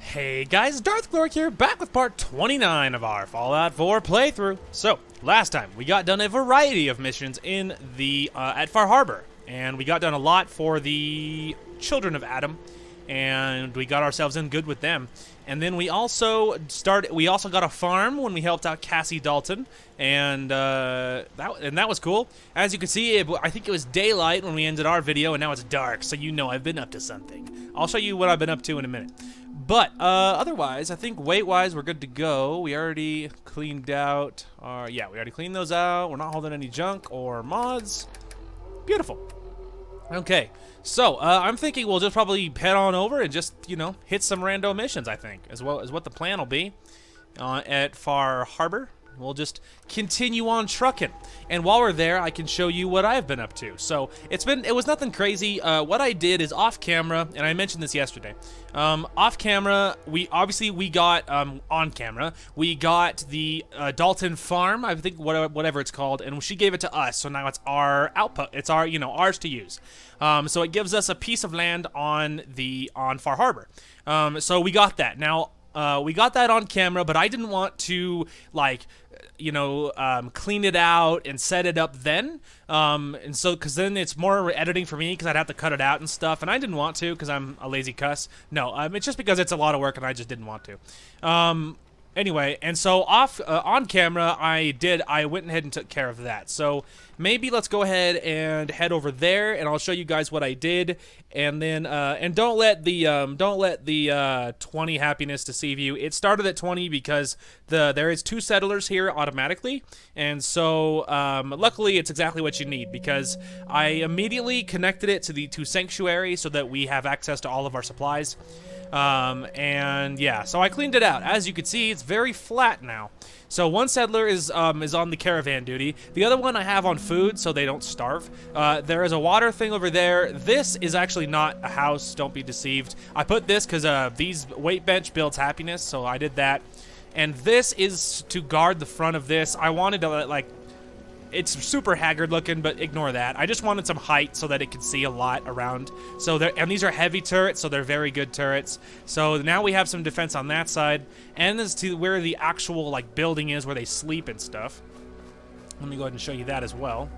Hey guys, Darth Gloric here, back with part 29 of our Fallout 4 playthrough. So, last time we got done a variety of missions in the at Far Harbor, and we got done a lot for the Children of Adam, and we got ourselves in good with them. And then we also got a farm when we helped out Cassie Dalton, and that was cool. As you can see, I think it was daylight when we ended our video, and now it's dark, so you know I've been up to something. I'll show you what I've been up to in a minute. But otherwise, I think weight-wise, we're good to go. We already cleaned out our... Yeah, we already cleaned those out. We're not holding any junk or mods. Beautiful. Okay, so I'm thinking we'll just probably head on over and just, you know, hit some rando missions, I think, as well as what the plan will be at Far Harbor. We'll just continue on trucking, and while we're there, I can show you what I've been up to. So it was nothing crazy. What I did is off camera, and I mentioned this yesterday. Off camera, we got on camera. We got the Dalton farm, I think whatever it's called, and she gave it to us. So now it's our output. It's our ours to use. So it gives us a piece of land on Far Harbor. So we got that now. We got that on camera, but I didn't want to, like, clean it out and set it up then. And so, because then it's more editing for me, because I'd have to cut it out and stuff, and I didn't want to, because I'm a lazy cuss. No, it's just because it's a lot of work, and I just didn't want to. Anyway, and so on camera, I went ahead and took care of that. So maybe let's go ahead and head over there, and I'll show you guys what I did, and then and don't let the 20 happiness deceive you. It started at 20 because there is 2 settlers here automatically, and so luckily it's exactly what you need, because I immediately connected it to Sanctuary so that we have access to all of our supplies. And yeah, so I cleaned it out. As you can see, it's very flat now. So one settler is on the caravan duty. The other one I have on food so they don't starve. There is a water thing over there. This is actually not a house, don't be deceived. I put this because these weight bench builds happiness, so I did that. And this is to guard the front of this. I wanted to, like, it's super haggard looking, but ignore that. I just wanted some height so that it could see a lot around. And these are heavy turrets, so they're very good turrets. So now we have some defense on that side. And as to where the actual, like, building is, where they sleep and stuff. Let me go ahead and show you that as well.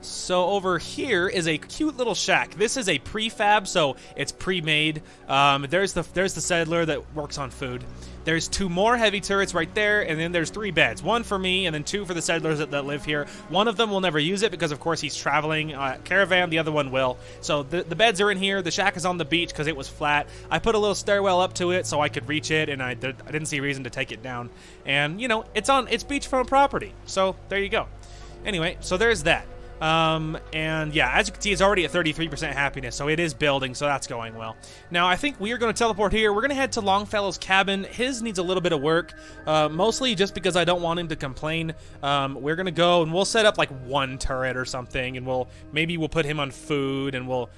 So over here is a cute little shack. This is a prefab, so it's pre-made. There's the settler that works on food. There's 2 more heavy turrets right there, and then there's 3 beds. 1 for me, and then 2 for the settlers that live here. One of them will never use it because, of course, he's traveling caravan. The other one will. So the beds are in here. The shack is on the beach because it was flat. I put a little stairwell up to it so I could reach it, and I didn't see a reason to take it down. And, you know, it's beachfront property. So there you go. Anyway, so there's that. And yeah, as you can see, it's already at 33% happiness, so it is building, so that's going well. Now, I think we are going to teleport here. We're going to head to Longfellow's cabin. His needs a little bit of work, mostly just because I don't want him to complain. We're going to go, and we'll set up, like, 1 turret or something, and maybe we'll put him on food, and we'll,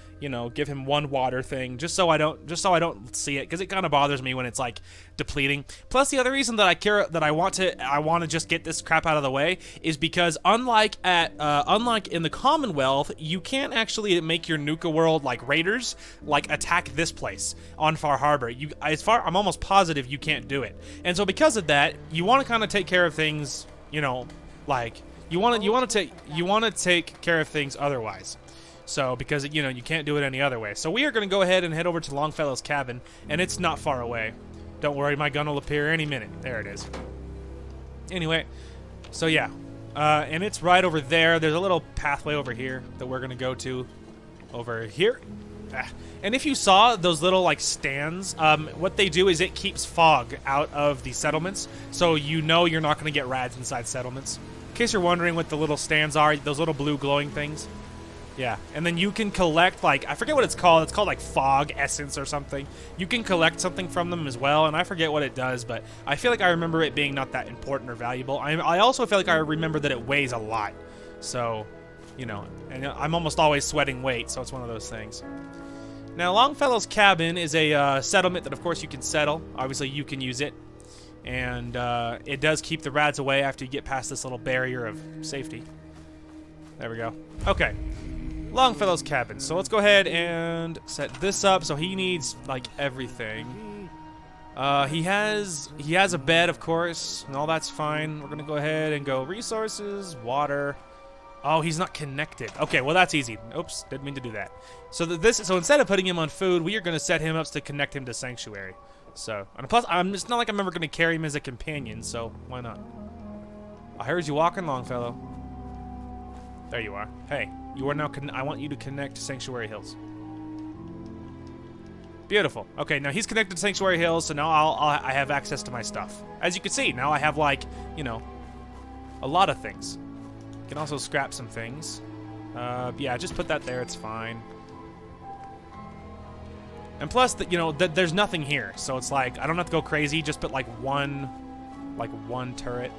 give him 1 water thing, just so I don't see it, because it kind of bothers me when it's, like, depleting. Plus, the other reason that I want to just get this crap out of the way is because unlike in the Commonwealth, you can't actually make your Nuka World, like, raiders, like, attack this place on Far Harbor. I'm almost positive you can't do it. And so because of that, you want to kind of take care of things, like, you want to take care of things otherwise. So, because, you can't do it any other way. So we are going to go ahead and head over to Longfellow's cabin, and it's not far away. Don't worry, my gun will appear any minute. There it is. Anyway, so yeah. And it's right over there. There's a little pathway over here that we're going to go to over here. And if you saw those little, like, stands, what they do is it keeps fog out of the settlements, so you're not going to get rads inside settlements. In case you're wondering what the little stands are, those little blue glowing things. Yeah, and then you can collect, like, I forget what it's called. It's called, like, fog essence or something. You can collect something from them as well, and I forget what it does, but I feel like I remember it being not that important or valuable. I also feel like I remember that it weighs a lot. So, and I'm almost always sweating weight, so it's one of those things. Now, Longfellow's cabin is a settlement that, of course, you can settle. Obviously, you can use it. And it does keep the rads away after you get past this little barrier of safety. There we go. Okay. Longfellow's cabin. So let's go ahead and set this up. So he needs, like, everything. He has a bed, of course, and all that's fine. We're gonna go ahead and go resources, water. Oh, he's not connected. Okay, well that's easy. Oops, didn't mean to do that. So so instead of putting him on food, we are gonna set him up to connect him to Sanctuary. So, and plus, it's not like I'm ever gonna carry him as a companion, so why not? I heard you walking along, fellow. There you are. Hey, you are now. I want you to connect to Sanctuary Hills. Beautiful. Okay, now he's connected to Sanctuary Hills, so now I have access to my stuff. As you can see, now I have, like, you know, a lot of things. Can also scrap some things. Yeah, just put that there. It's fine. And plus, you know, there's nothing here, so it's like I don't have to go crazy. Just put like one turret.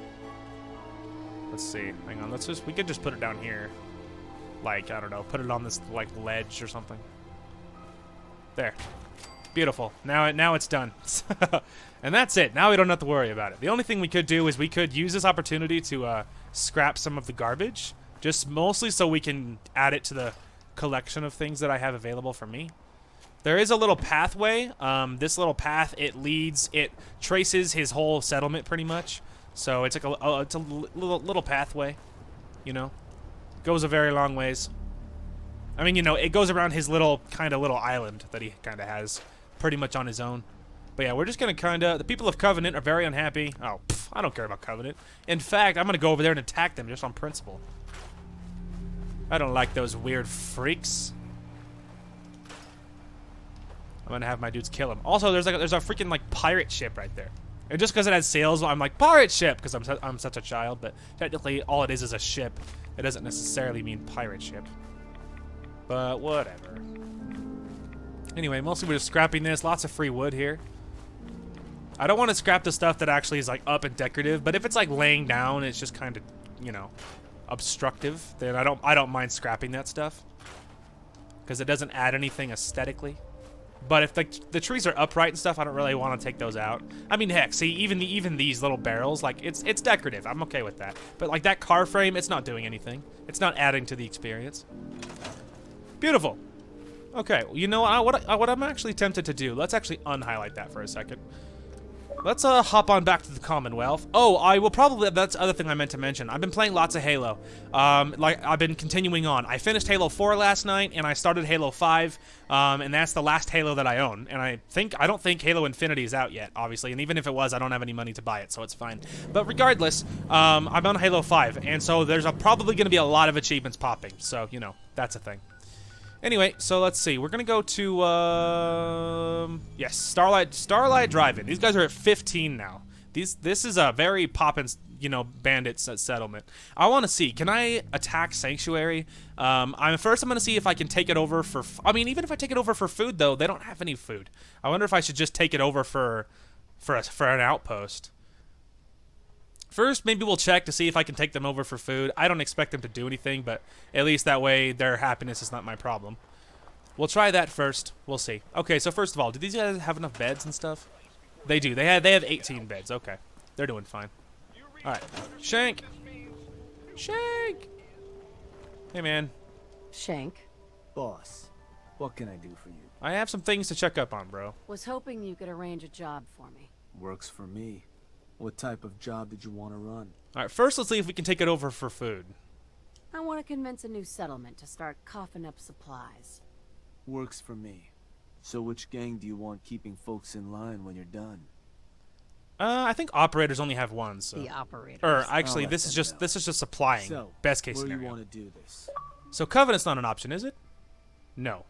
Let's see. Hang on. We could just put it down here. Like, I don't know, put it on this like ledge or something. There. Beautiful. Now it's done. And that's it. Now we don't have to worry about it. The only thing we could do is we could use this opportunity to scrap some of the garbage, just mostly so we can add it to the collection of things that I have available for me. There is a little pathway. This little path, it traces his whole settlement pretty much. So it's like it's a little pathway, you know. Goes a very long ways. I mean, you know, it goes around his little island that he kind of has pretty much on his own. But yeah, we're just going to the people of Covenant are very unhappy. Oh, I don't care about Covenant. In fact, I'm going to go over there and attack them just on principle. I don't like those weird freaks. I'm going to have my dudes kill him. Also, there's a freaking like pirate ship right there. And just because it has sails, I'm like, pirate ship, because I'm such a child, but technically all it is a ship. It doesn't necessarily mean pirate ship. But whatever. Anyway, mostly we're just scrapping this. Lots of free wood here. I don't want to scrap the stuff that actually is like up and decorative, but if it's like laying down, it's just kind of, you know, obstructive, then I don't mind scrapping that stuff. Because it doesn't add anything aesthetically. But if the trees are upright and stuff, I don't really want to take those out. I mean, heck, see, even these little barrels, like, it's decorative. I'm okay with that. But, like, that car frame, it's not doing anything. It's not adding to the experience. Beautiful. Okay, you know what I'm actually tempted to do, let's actually unhighlight that for a second. Let's hop on back to the Commonwealth. Oh, I will probably, that's the other thing I meant to mention. I've been playing lots of Halo. Like, I've been continuing on. I finished Halo 4 last night, and I started Halo 5, and that's the last Halo that I own. And I don't think Halo Infinity is out yet, obviously, and even if it was, I don't have any money to buy it, so it's fine. But regardless, I'm on Halo 5, and so there's probably going to be a lot of achievements popping, so, you know, that's a thing. Anyway, so let's see. We're gonna go to yes, Starlight Drive-In. These guys are at 15 now. This is a very poppin', you know, bandit settlement. I want to see. Can I attack Sanctuary? I'm gonna see if I can take it over for. I mean, even if I take it over for food, though, they don't have any food. I wonder if I should just take it over for an outpost. First, maybe we'll check to see if I can take them over for food. I don't expect them to do anything, but at least that way their happiness is not my problem. We'll try that first. We'll see. Okay, so first of all, do these guys have enough beds and stuff? They do. They have 18 beds. Okay. They're doing fine. All right. Shank. Shank. Hey, man. Shank. Boss, what can I do for you? I have some things to check up on, bro. Was hoping you could arrange a job for me. Works for me. What type of job did you want to run? All right, first let's see if we can take it over for food. I want to convince a new settlement to start coughing up supplies. Works for me. So which gang do you want keeping folks in line when you're done? I think operators only have one, so. The operators. Or actually, this is just supplying. So, best case where scenario. You want to do this? So Covenant's not an option, is it? No.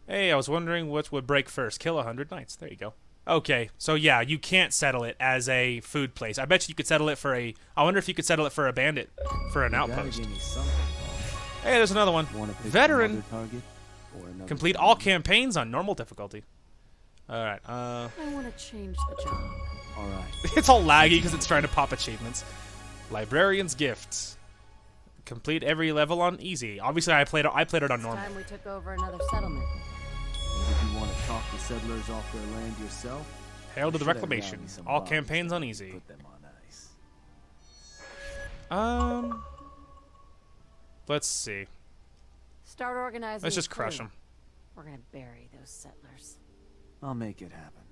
Hey, I was wondering what would break first. Kill 100 knights. There you go. Okay, so yeah, you can't settle it as a food place. I bet you could settle it for a. I wonder if you could settle it for a bandit, for an outpost. Hey, there's another one. Veteran. Target or Complete all campaigns on normal difficulty. All right. I want to change the job. All right. It's all laggy because it's trying to pop achievements. Librarian's gift. Complete every level on easy. Obviously, I played it on normal. It's time we took over another settlement. Did you want to talk the settlers off their land yourself? Hail to the Reclamation. All campaigns on easy. Put them on ice. Let's see. Start organizing. Let's just crush them. We're gonna bury those settlers. I'll make it happen.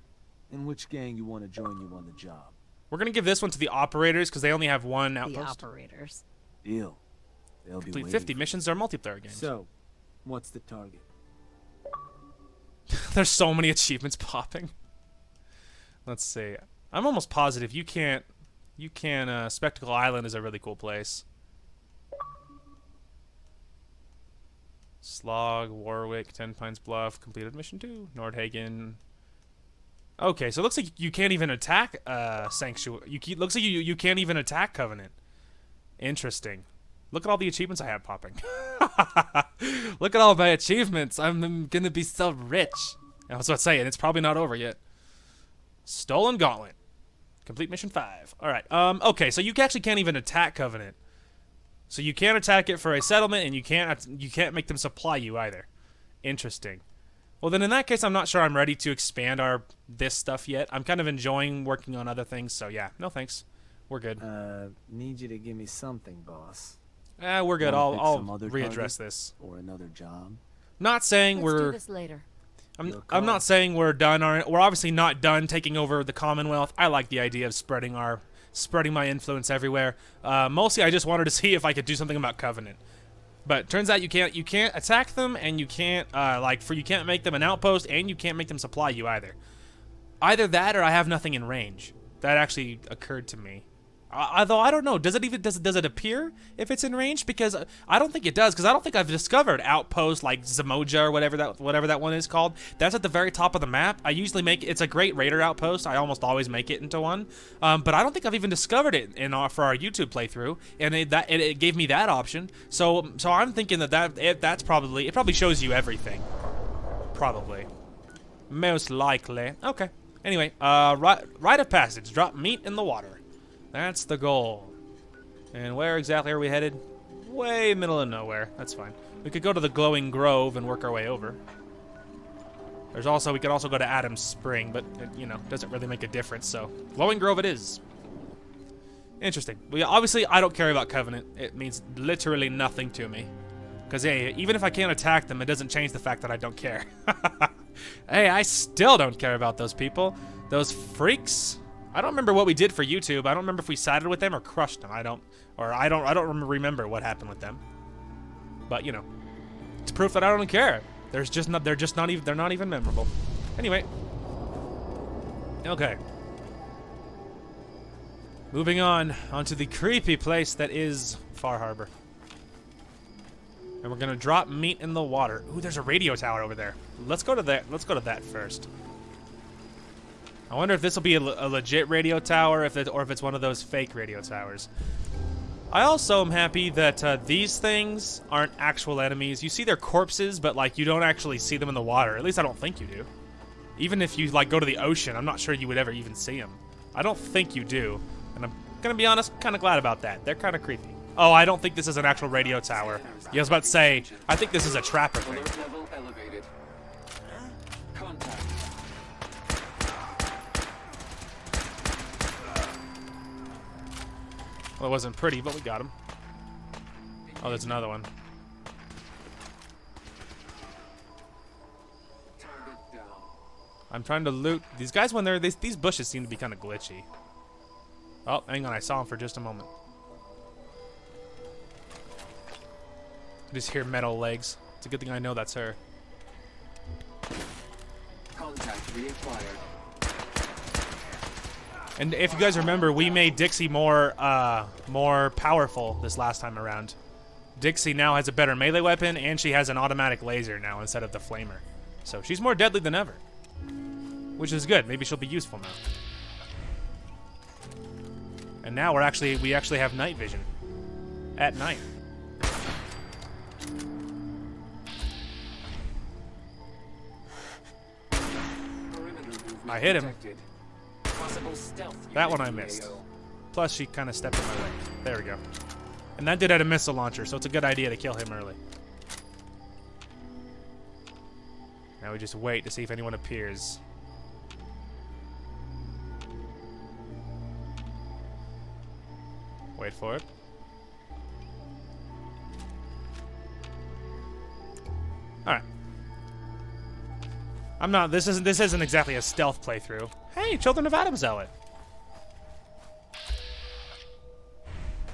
And which gang you want to join you on the job? We're gonna give this one to the operators because they only have one The outpost. operators. Deal. They'll be Complete waiting 50 for missions are multiplayer you. games. So, what's the target? There's so many achievements popping. Let's see. I'm almost positive you can't. Spectacle Island is a really cool place. Slog, Warwick, 10 Pines Bluff, completed mission 2, Nordhagen. Okay, so it looks like you can't even attack Sanctuary. Looks like you can't even attack Covenant. Interesting. Look at all the achievements I have popping. Look at all my achievements. I'm gonna be so rich. I was about to say, and it's probably not over yet. Stolen Gauntlet. Complete mission 5. Alright, okay, so you actually can't even attack Covenant. So you can't attack it for a settlement, and you can't make them supply you either. Interesting. Well, then in that case, I'm not sure I'm ready to expand this stuff yet. I'm kind of enjoying working on other things, so yeah, no thanks. We're good. Need you to give me something, boss. We're good. Wanna pick I'll some other readdress target? this. Or another job? Not saying Let's do we're... this later. I'm not saying we're done. We're obviously not done taking over the Commonwealth. I like the idea of spreading my influence everywhere. Mostly, I just wanted to see if I could do something about Covenant. But turns out you can't attack them, and you can't you can't make them an outpost, and you can't make them supply you either. Either that, or I have nothing in range. That actually occurred to me. Although I don't know, does it appear if it's in range? Because I don't think it does, because I don't think I've discovered outpost like Zamoja or whatever that one is called. That's at the very top of the map. I usually it's a great raider outpost. I almost always make it into one, but I don't think I've even discovered it for our YouTube playthrough, and it gave me that option. So I'm thinking that's probably, it probably shows you everything, probably, most likely. Okay. Anyway, rite of passage. Drop meat in the water. That's the goal. And where exactly are we headed? Way middle of nowhere. That's fine. We could go to the Glowing Grove and work our way over. We could also go to Adam's Spring, but it, doesn't really make a difference, so Glowing Grove it is. Interesting. Obviously, I don't care about Covenant. It means literally nothing to me. Because, hey, even if I can't attack them, it doesn't change the fact that I don't care. Hey, I still don't care about those people. Those freaks. I don't remember what we did for YouTube. I don't remember if we sided with them or crushed them. I don't remember what happened with them. But it's proof that I don't care. They're not even memorable. Anyway. Okay. Moving on onto the creepy place that is Far Harbor. And we're gonna drop meat in the water. Ooh, there's a radio tower over there. Let's go to that first. I wonder if this will be a legit radio tower, or if it's one of those fake radio towers. I also am happy that these things aren't actual enemies. You see their corpses, but you don't actually see them in the water. At least I don't think you do. Even if you go to the ocean, I'm not sure you would ever even see them. I don't think you do, and I'm gonna be honest, kind of glad about that. They're kind of creepy. Oh, I don't think this is an actual radio tower. Yeah, I was about to say, I think this is a trapper thing. Level elevated. Contact. Well, it wasn't pretty, but we got him. Oh, there's another one. Target down. I'm trying to loot these guys when these bushes seem to be kind of glitchy. Oh, hang on, I saw him for just a moment. I just hear metal legs. It's a good thing I know that's her. Contact reacquired. And if you guys remember, we made Dixie more powerful this last time around. Dixie now has a better melee weapon, and she has an automatic laser now instead of the flamer. So she's more deadly than ever, which is good. Maybe she'll be useful now. And now we actually have night vision at night. I hit him. Detected. Possible stealth That one I unit missed. AO. Plus, she kind of stepped in my way. There we go. And that did have a missile launcher, so it's a good idea to kill him early. Now we just wait to see if anyone appears. Wait for it. Alright. This isn't exactly a stealth playthrough. Hey, Children of Adam Zealot.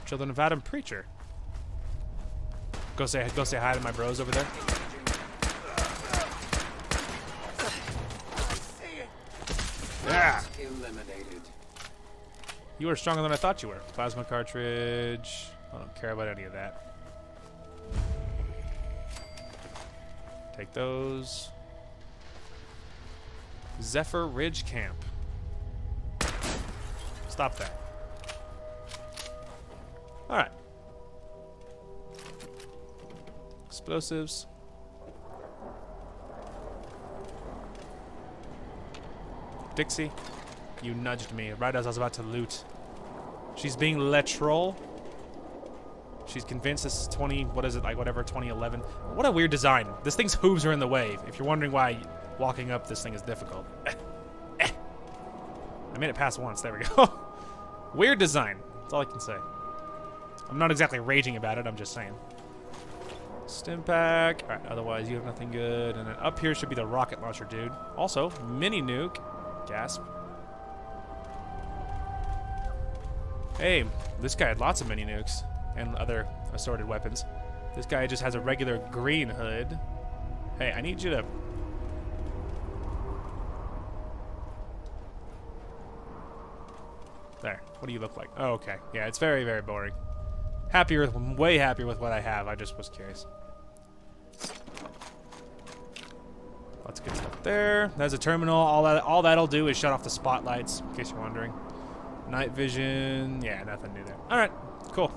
Children of Adam Preacher. Go say hi to my bros over there. Yeah. Eliminated. You were stronger than I thought you were. Plasma cartridge. I don't care about any of that. Take those. Zephyr Ridge Camp. Stop that. Alright. Explosives. Dixie, you nudged me right as I was about to loot. She's being le troll. She's convinced this is 20, what is it, like whatever, 2011. What a weird design. This thing's hooves are in the way. If you're wondering why walking up this thing is difficult. I made it past once, there we go. Weird design, that's all I can say. I'm not exactly raging about it, I'm just saying. Stim pack, alright, otherwise you have nothing good. And then up here should be the rocket launcher, dude. Also, mini nuke. Gasp. Hey, this guy had lots of mini nukes and other assorted weapons. This guy just has a regular green hood. Hey, I need you to... There. What do you look like? Oh, okay. Yeah, it's very, very boring. Way happier with what I have. I just was curious. Lots of good stuff there. There's a terminal. All that'll do is shut off the spotlights, in case you're wondering. Night vision. Yeah, nothing new there. All right, cool.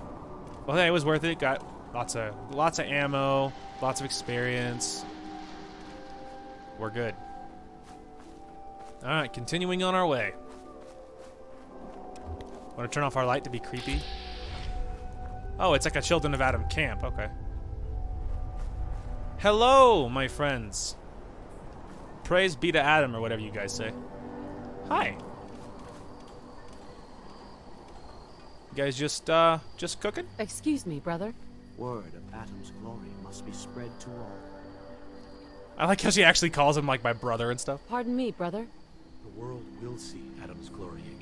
Well, hey, it was worth it. Got lots of ammo, lots of experience. We're good. All right, continuing on our way. Want to turn off our light to be creepy? Oh, it's like a Children of Adam camp. Okay. Hello, my friends. Praise be to Adam, or whatever you guys say. Hi. You guys just cooking? Excuse me, brother. Word of Adam's glory must be spread to all. I like how she actually calls him like my brother and stuff. Pardon me, brother. The world will see Adam's glory again.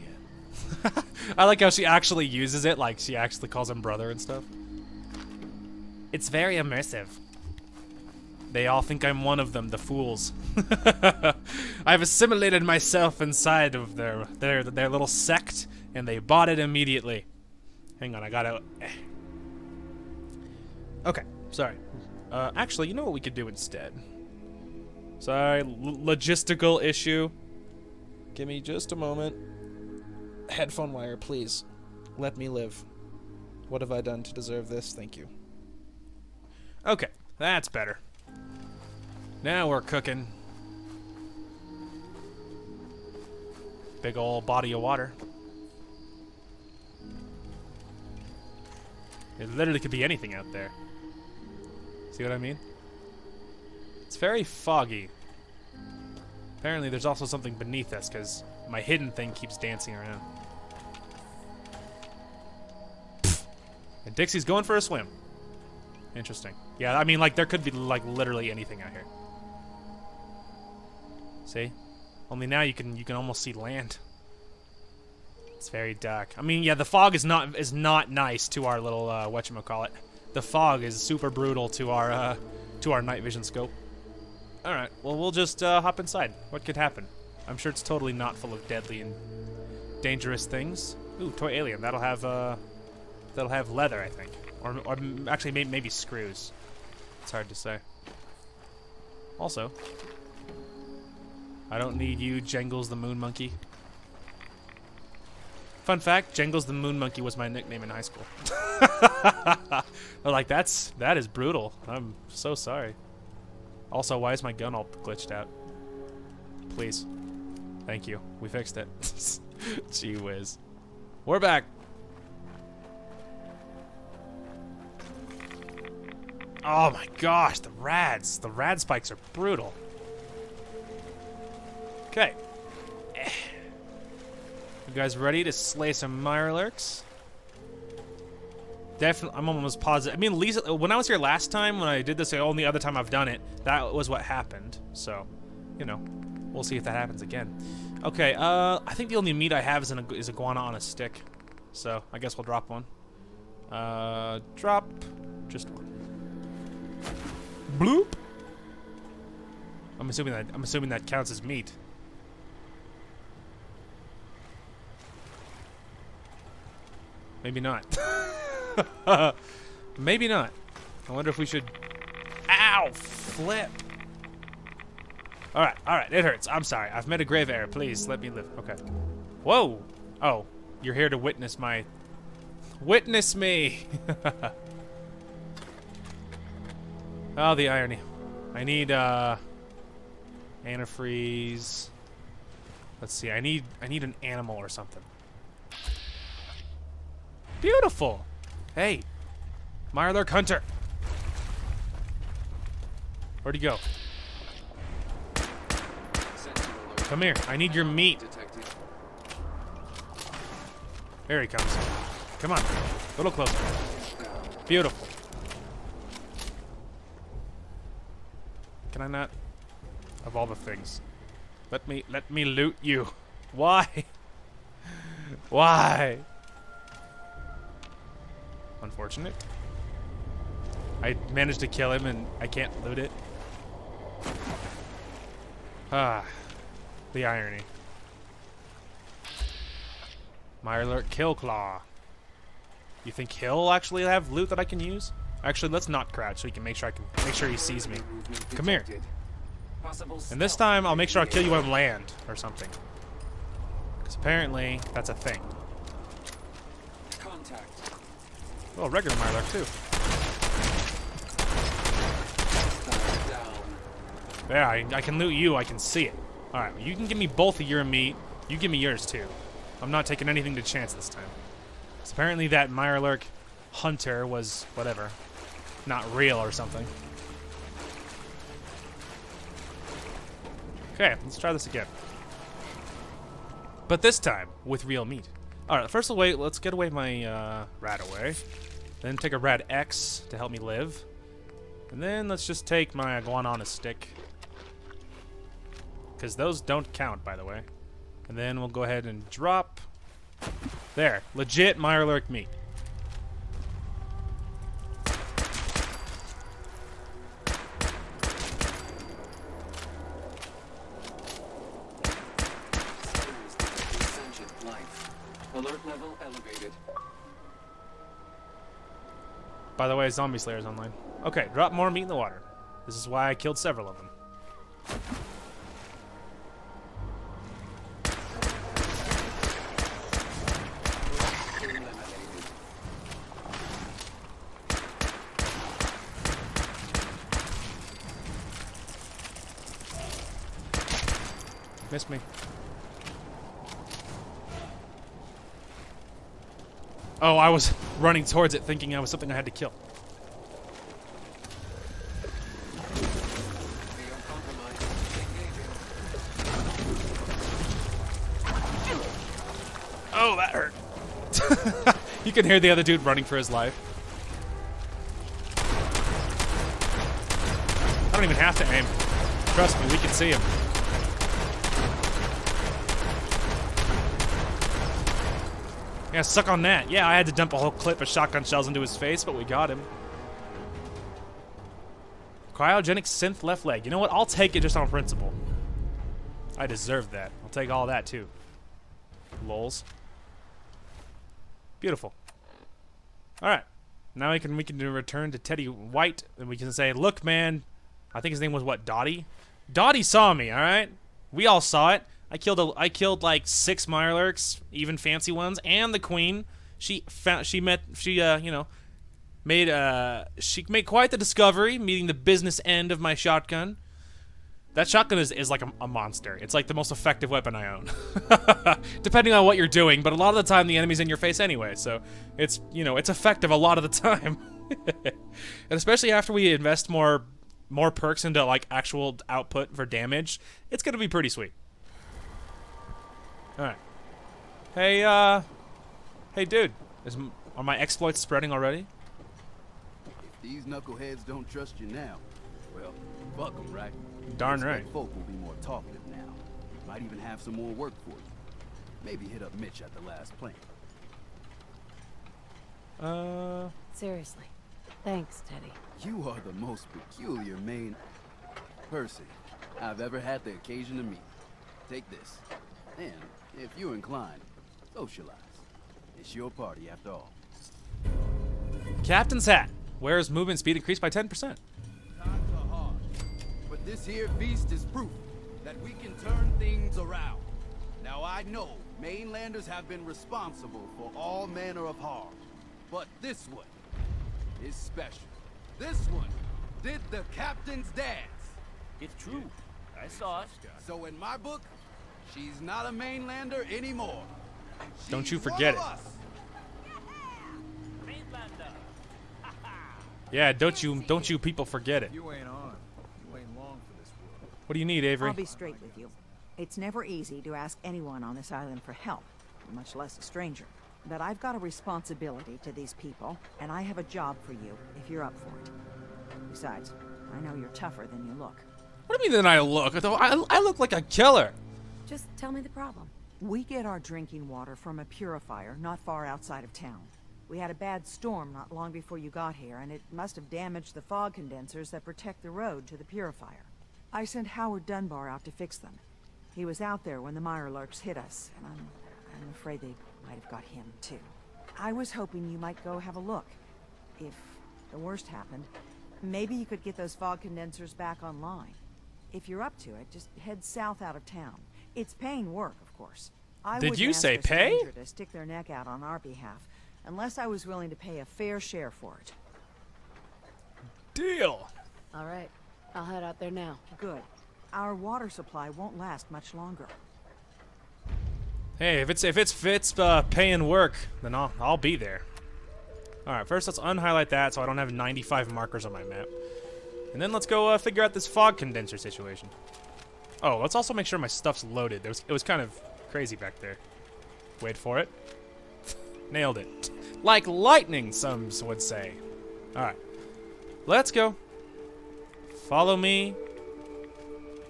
I like how she actually uses it, like she actually calls him brother and stuff. It's very immersive. They all think I'm one of them, the fools. I've assimilated myself inside of their little sect, and they bought it immediately. Hang on, I gotta... Okay, sorry. Actually, you know what we could do instead? Sorry, logistical issue. Give me just a moment. Headphone wire, please. Let me live. What have I done to deserve this? Thank you. Okay, that's better. Now we're cooking. Big ol' body of water. It literally could be anything out there. See what I mean? It's very foggy. Apparently there's also something beneath us, because my hidden thing keeps dancing around. And Dixie's going for a swim. Interesting. Yeah, I mean, like, there could be, like, literally anything out here. See? Only now you can almost see land. It's very dark. I mean, yeah, the fog is not nice to our little whatchamacallit. The fog is super brutal to our night vision scope. All right, well, we'll just hop inside. What could happen? I'm sure it's totally not full of deadly and dangerous things. Ooh, toy alien. That'll have leather, I think, or actually maybe screws. It's hard to say. Also, I don't need you, Jengles the Moon Monkey. Fun fact, Jengles the Moon Monkey was my nickname in high school. They're like, that is brutal. I'm so sorry. Also, why is my gun all glitched out? Please. Thank you. We fixed it. Gee whiz. We're back. Oh my gosh, the rads. The rad spikes are brutal. Okay. You guys ready to slay some Mirelurks? Definitely, I'm almost positive. I mean, Lisa, when I was here last time, when I did this, the only other time I've done it, that was what happened. So, you know, we'll see if that happens again. Okay, I think the only meat I have is iguana on a stick. So, I guess we'll drop one. Drop just one. Bloop. I'm assuming that counts as meat. Maybe not. Maybe not. I wonder if we should. Ow! Flip. All right. It hurts. I'm sorry. I've made a grave error. Please let me live. Okay. Whoa. Oh, you're here to witness my. Witness me. Oh, the irony. I need antifreeze. Let's see. I need an animal or something. Beautiful. Hey, Mirelurk Hunter. Where'd he go? Come here. I need your meat. Detected. There he comes. Come on. A little closer. Beautiful. Can I not? Of all the things. Let me loot you. Why? Why? Unfortunate. I managed to kill him and I can't loot it. Ah. The irony. Mirelurk Killclaw. You think he'll actually have loot that I can use? Actually, let's not crouch so he can make sure he sees me. Come here. And this time I'll make sure I'll kill you on land or something. Because apparently that's a thing. Contact. Oh, regular Mirelurk too. Down. There, I can loot you. I can see it. All right, you can give me both of your meat. You give me yours too. I'm not taking anything to chance this time. So apparently that Mirelurk Hunter was whatever, not real or something. Okay, let's try this again. But this time with real meat. All right, first let's get away my rat away. Then take a Rad X to help me live. And then let's just take my iguana on a stick. Because those don't count, by the way. And then we'll go ahead and drop. There. Legit Mirelurk meat. Sentient life. Alert level elevated. By the way, Zombie Slayer's online. Okay, drop more meat in the water. This is why I killed several of them. Missed me. Oh, I was running towards it thinking I was something I had to kill. Oh, that hurt. You can hear the other dude running for his life. I don't even have to aim. Trust me, we can see him. Yeah, suck on that. Yeah, I had to dump a whole clip of shotgun shells into his face, but we got him. Cryogenic synth left leg. You know what? I'll take it just on principle. I deserve that. I'll take all that too. Lols. Beautiful. All right. Now we can return to Teddy White, and we can say, "Look, man. I think his name was what? Dottie. Dottie saw me. All right. We all saw it. I killed like 6 Mirelurks, even fancy ones, and the queen. She made quite the discovery, meeting the business end of my shotgun. That shotgun is like a monster. It's like the most effective weapon I own, depending on what you're doing. But a lot of the time, the enemy's in your face anyway, so it's effective a lot of the time. And especially after we invest more perks into like actual output for damage, it's gonna be pretty sweet. All right. Hey, dude. Are my exploits spreading already? If these knuckleheads don't trust you now, well, fuck them, right? Darn right. Expect folk will be more talkative now. Might even have some more work for you. Maybe hit up Mitch at the last plant. Seriously. Thanks, Teddy. You are the most peculiar main person I've ever had the occasion to meet. Take this. And, if you're inclined, socialize. It's your party after all. Captain's hat. Wears movement speed increased by 10%. Times are hard, but this here feast is proof that we can turn things around. Now I know mainlanders have been responsible for all manner of harm, but this one is special. This one did the captain's dance. It's true. I saw it. So in my book, she's not a mainlander anymore. Don't you She's forget one it. of us. Mainlander. Yeah, don't you people forget it. You ain't on. You ain't long for this world. What do you need, Avery? I'll be straight with you. It's never easy to ask anyone on this island for help, much less a stranger. But I've got a responsibility to these people, and I have a job for you if you're up for it. Besides, I know you're tougher than you look. What do you mean that I look? I look like a killer. Just tell me the problem. We get our drinking water from a purifier not far outside of town. We had a bad storm not long before you got here, and it must have damaged the fog condensers that protect the road to the purifier. I sent Howard Dunbar out to fix them. He was out there when the Mirelurks hit us, and I'm afraid they might have got him, too. I was hoping you might go have a look. If the worst happened, maybe you could get those fog condensers back online. If you're up to it, just head south out of town. It's paying work, of course. I Did wouldn't you ask say a pay? stranger to stick their neck out on our behalf, unless I was willing to pay a fair share for it. Deal. All right. I'll head out there now. Good. Our water supply won't last much longer. Hey, if it's paying work, then I'll be there. All right, first let's unhighlight that so I don't have 95 markers on my map, and then let's go figure out this fog condenser situation. Oh, let's also make sure my stuff's loaded. It was kind of crazy back there. Wait for it. Nailed it. Like lightning, some would say. All right, let's go. Follow me.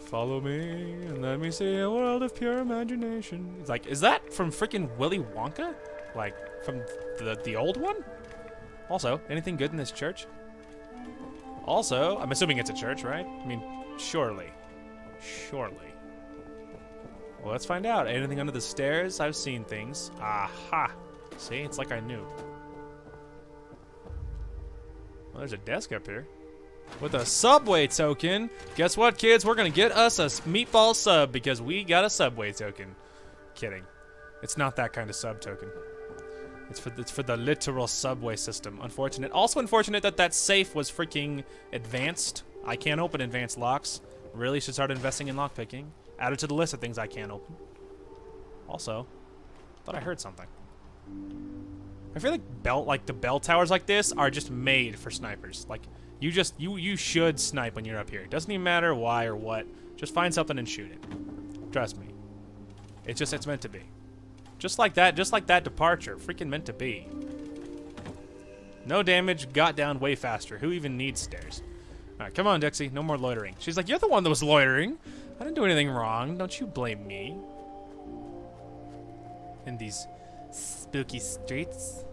Follow me, and let me see a world of pure imagination. It's like, is that from freaking Willy Wonka? Like, from the old one? Also, anything good in this church? Also, I'm assuming it's a church, right? I mean, surely. Surely. Well, let's find out. Anything under the stairs? I've seen things. Aha! See, it's like I knew. Well, there's a desk up here. With a Subway token. Guess what, kids? We're going to get us a meatball sub because we got a Subway token. Kidding. It's not that kind of sub token. It's for the literal Subway system. Unfortunate. Also unfortunate that safe was freaking advanced. I can't open advanced locks. Really should start investing in lockpicking. Add it to the list of things I can't open. Also, thought I heard something. I feel like the bell towers like this are just made for snipers. Like, you should snipe when you're up here. It doesn't even matter why or what. Just find something and shoot it. Trust me. It's meant to be. Just like that departure. Freaking meant to be. No damage, got down way faster. Who even needs stairs? Alright, come on, Dixie. No more loitering. She's like, you're the one that was loitering. I didn't do anything wrong. Don't you blame me. In these spooky streets.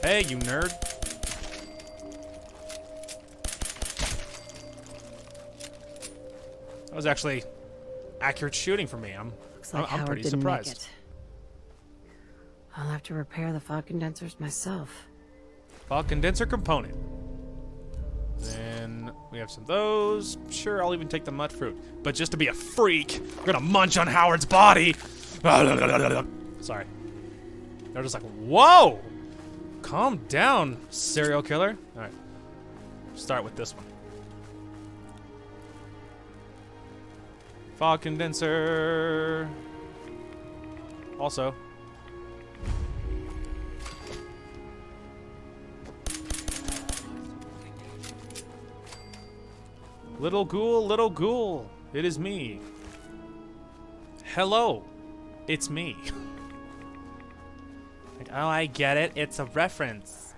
Hey, you nerd. That was actually accurate shooting for me. Looks like I'm Howard pretty didn't surprised. make it. I'll have to repair the fog condensers myself. Fog condenser component. Then we have some of those. Sure, I'll even take the mud fruit. But just to be a freak, I'm gonna munch on Howard's body. Sorry. They're just like, whoa! Calm down, serial killer. All right. Start with this one. Fog condenser. Also. Little ghoul, it is me. Hello, it's me. Like, oh, I get it, it's a reference.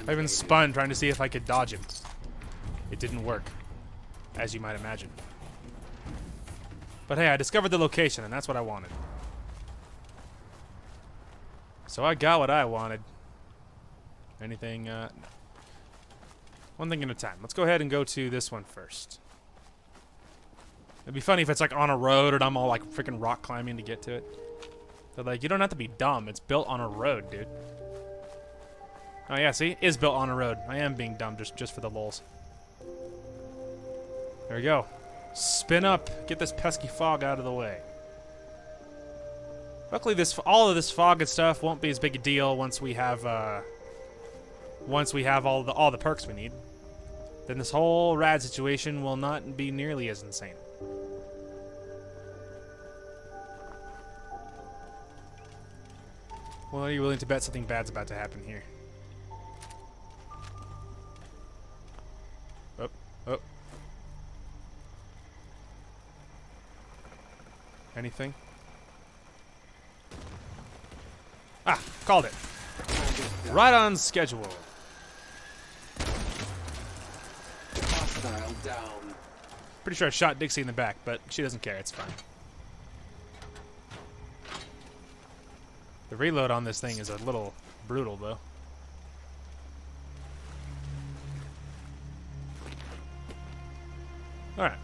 I even spun trying to see if I could dodge him. It didn't work, as you might imagine. But hey, I discovered the location, and that's what I wanted. So I got what I wanted. Anything, no. One thing at a time. Let's go ahead and go to this one first. It'd be funny if it's like on a road and I'm all like freaking rock climbing to get to it. They're like, you don't have to be dumb. It's built on a road, dude. Oh yeah, see? It is built on a road. I am being dumb just for the lulz. There we go. Spin up. Get this pesky fog out of the way. Luckily, all of this fog and stuff won't be as big a deal once we have all the perks we need. Then this whole rad situation will not be nearly as insane. Well, are you willing to bet something bad's about to happen here? Oh, oh. Anything? Ah, called it. Right on schedule. Hostile down. Pretty sure I shot Dixie in the back, but she doesn't care. It's fine. The reload on this thing is a little brutal, though. Alright.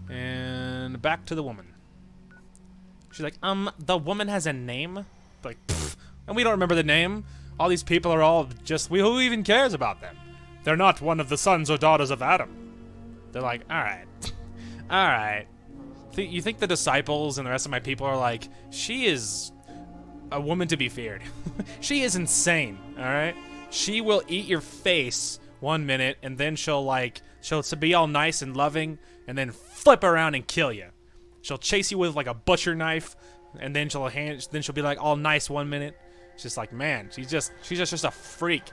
And back to the woman. She's like, the woman has a name? Like, pfft. And we don't remember the name. All these people are all just, who even cares about them? They're not one of the sons or daughters of Adam. They're like, alright. Alright. You think the disciples and the rest of my people are like, she is a woman to be feared. She is insane, alright? She will eat your face 1 minute, and then she'll be all nice and loving, and then flip around and kill you. She'll chase you with like a butcher knife, and then she'll be like all nice 1 minute. It's just like, man, she's just a freak.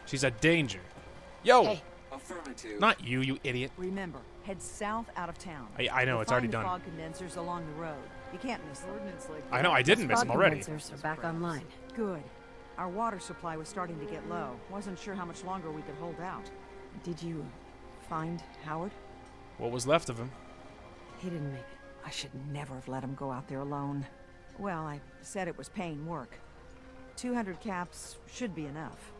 She's a danger. Yo, Hey. Affirmative. not you, you idiot. Remember, head south out of town. I know, You'll it's already find the done. fog condensers along the road. You can't miss them. I know, I didn't miss Fog him already. condensers are back online. Good. Our water supply was starting to get low. Wasn't sure how much longer we could hold out. Did you find Howard? What was left of him? He didn't make it. I should never have let him go out there alone. Well, I said it was paying work. 200 caps should be enough.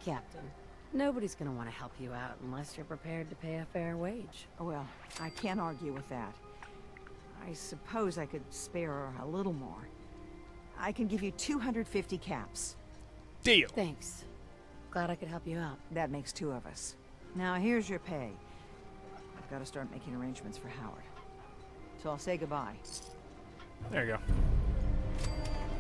Captain, nobody's gonna want to help you out unless you're prepared to pay a fair wage. Well, I can't argue with that. I suppose I could spare a little more. I can give you 250 caps. Deal. Thanks. Glad I could help you out. That makes 2 of us. Now here's your pay. I've got to start making arrangements for Howard. So I'll say goodbye. There you go.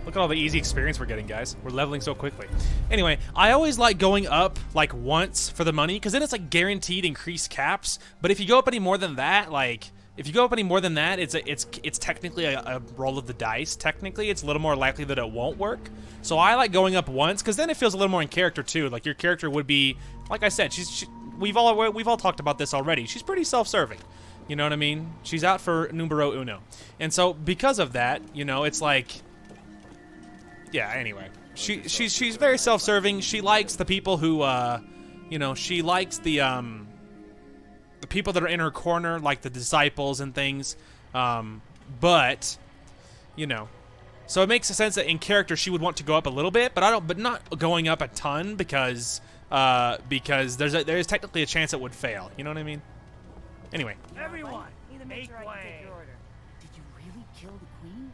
Look at all the easy experience we're getting, guys. We're leveling so quickly. Anyway, I always like going up like once for the money, because then it's like guaranteed increased caps. But if you go up any more than that, it's technically a roll of the dice. Technically, it's a little more likely that it won't work. So I like going up once, because then it feels a little more in character too. Like your character would be, like I said, we've all talked about this already. She's pretty self-serving. You know what I mean? She's out for numero uno. And so because of that, you know, it's like, yeah, anyway. She's very self-serving. She likes the people who she likes the people that are in her corner, like the disciples and things. But, you know, so it makes sense that in character she would want to go up a little bit, but not going up a ton because there is technically a chance it would fail. You know what I mean? Anyway. Everyone, Either make make sure I can take way. your order. Did you really kill the queen?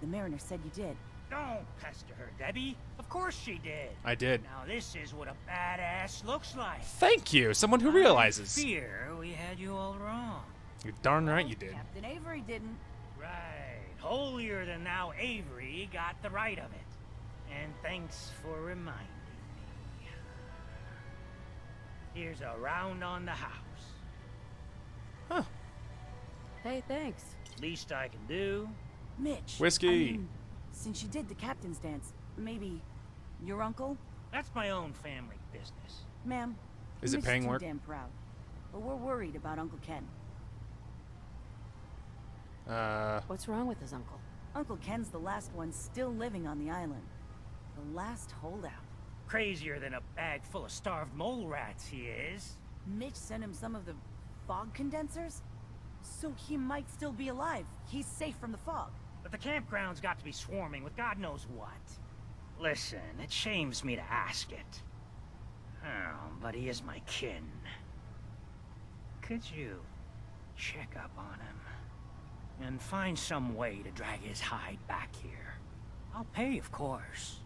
The mariner said you did. Don't pester her, Debbie. Of course she did. I did. Now this is what a badass looks like. Thank you. Someone who realizes. I fear we had you all wrong. You're darn right you did. Captain Avery didn't. Right. Holier than thou Avery got the right of it. And thanks for reminding me. Here's a round on the house. Huh. Hey, thanks. Least I can do. Mitch. Whiskey. I mean, since you did the captain's dance, maybe your uncle? That's my own family business. Ma'am. Is it Mitch paying too work? Damn proud. But we're worried about Uncle Ken. What's wrong with his uncle? Uncle Ken's the last one still living on the island. The last holdout. Crazier than a bag full of starved mole rats, he is. Mitch sent him some of the fog condensers? So he might still be alive. He's safe from the fog. But the campground's got to be swarming with God knows what. Listen, it shames me to ask it. Oh, but he is my kin. Could you check up on him and find some way to drag his hide back here? I'll pay, of course.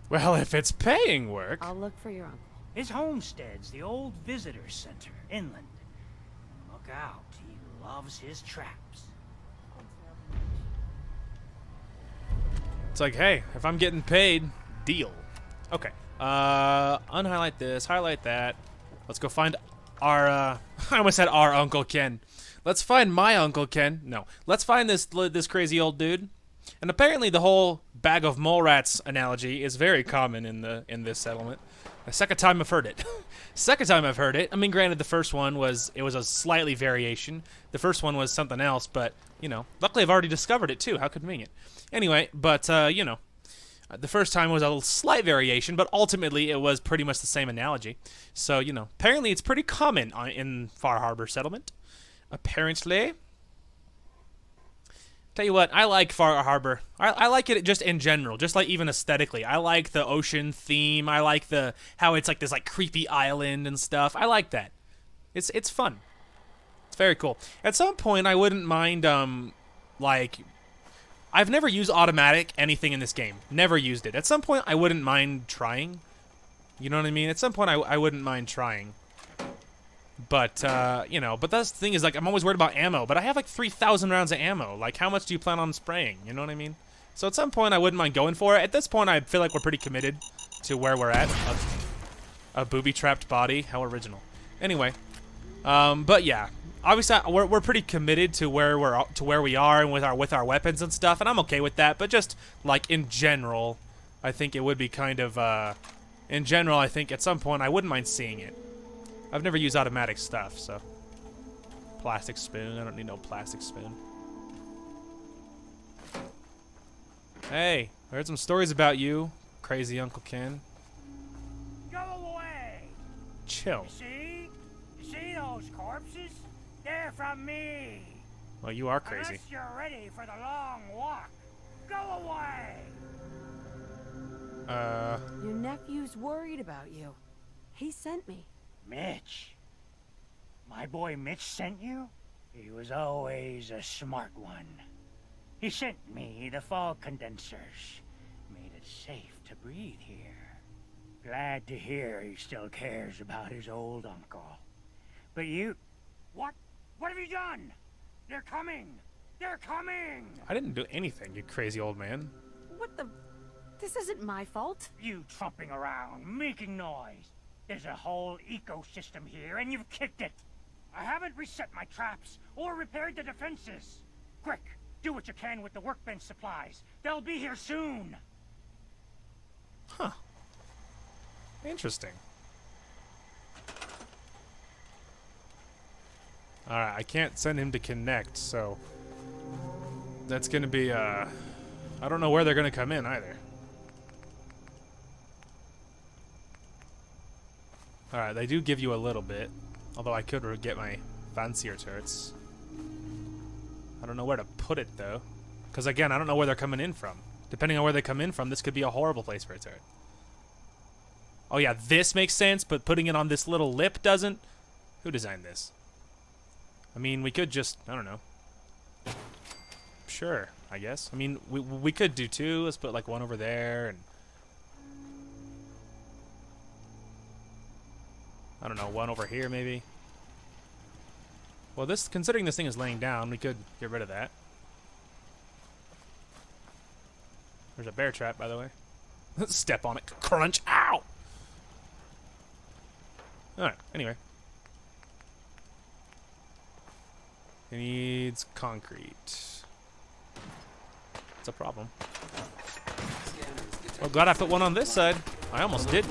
Well, if it's paying work. I'll look for your uncle. His homestead's the old visitor center, inland. Look out, he loves his traps. It's like, hey, if I'm getting paid, deal. Okay. Unhighlight this, highlight that. Let's go find our, I almost said our Uncle Ken. Let's find my Uncle Ken. No. Let's find this crazy old dude. And apparently the whole bag of mole rats analogy is very common in this settlement. The second time I've heard it. Second time I've heard it. I mean, granted, the first one was a slightly variation. The first one was something else, but you know, luckily I've already discovered it too. How convenient. Anyway, but you know, the first time was a slight variation, but ultimately it was pretty much the same analogy. So you know, apparently it's pretty common in Far Harbor settlement. Apparently. Tell you what, I like Far Harbor. I like it just in general, just like even aesthetically. I like the ocean theme. I like how it's like this like creepy island and stuff. I like that. It's fun. It's very cool. At some point, I wouldn't mind like I've never used automatic anything in this game. Never used it. At some point, I wouldn't mind trying. You know what I mean? At some point, I wouldn't mind trying. But, you know, but that's the thing is, like, I'm always worried about ammo, but I have, like, 3,000 rounds of ammo. Like, how much do you plan on spraying? You know what I mean? So at some point, I wouldn't mind going for it. At this point, I feel like we're pretty committed to where we're at. A booby-trapped body. How original. Anyway, but yeah. Obviously, we're pretty committed to where we are and with our weapons and stuff, and I'm okay with that. But just, like, in general, I think it would be kind of, in general, I think at some point, I wouldn't mind seeing it. I've never used automatic stuff, so. Plastic spoon. I don't need no plastic spoon. Hey, I heard some stories about you, crazy Uncle Ken. Go away! Chill. You see those corpses? They're from me. Well, you are crazy. Unless you're ready for the long walk. Go away! Your nephew's worried about you. He sent me. Mitch. My boy Mitch sent you? He was always a smart one. He sent me the fog condensers. Made it safe to breathe here. Glad to hear he still cares about his old uncle. But you... What? What have you done? They're coming! They're coming! I didn't do anything, you crazy old man. What the... This isn't my fault. You tromping around, making noise. There's a whole ecosystem here, and you've kicked it. I haven't reset my traps or repaired the defenses. Quick, do what you can with the workbench supplies. They'll be here soon. Huh. Interesting. Alright, I can't send him to connect, so... That's gonna be, I don't know where they're gonna come in, either. Alright, they do give you a little bit. Although I could get my fancier turrets. I don't know where to put it, though. Because, again, I don't know where they're coming in from. Depending on where they come in from, this could be a horrible place for a turret. Oh, yeah, this makes sense, but putting it on this little lip doesn't? Who designed this? I mean, we could just... I don't know. Sure, I guess. I mean, we could do two. Let's put, like, one over there, and... I don't know, one over here maybe. Well, considering this thing is laying down, we could get rid of that. There's a bear trap, by the way. Step on it. Crunch. Ow! Alright, anyway. It needs concrete. It's a problem. Well, glad I put one on this side. I almost did.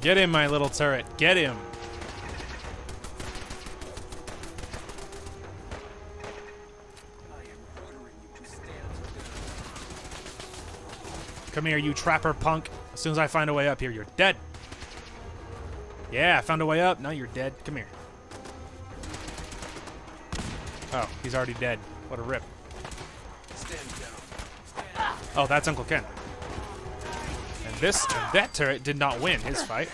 Get him, my little turret. Get him. Come here, you trapper punk. As soon as I find a way up here, you're dead. Yeah, I found a way up. Now you're dead. Come here. Oh, he's already dead. What a rip. Oh, that's Uncle Ken. And that turret did not win his fight.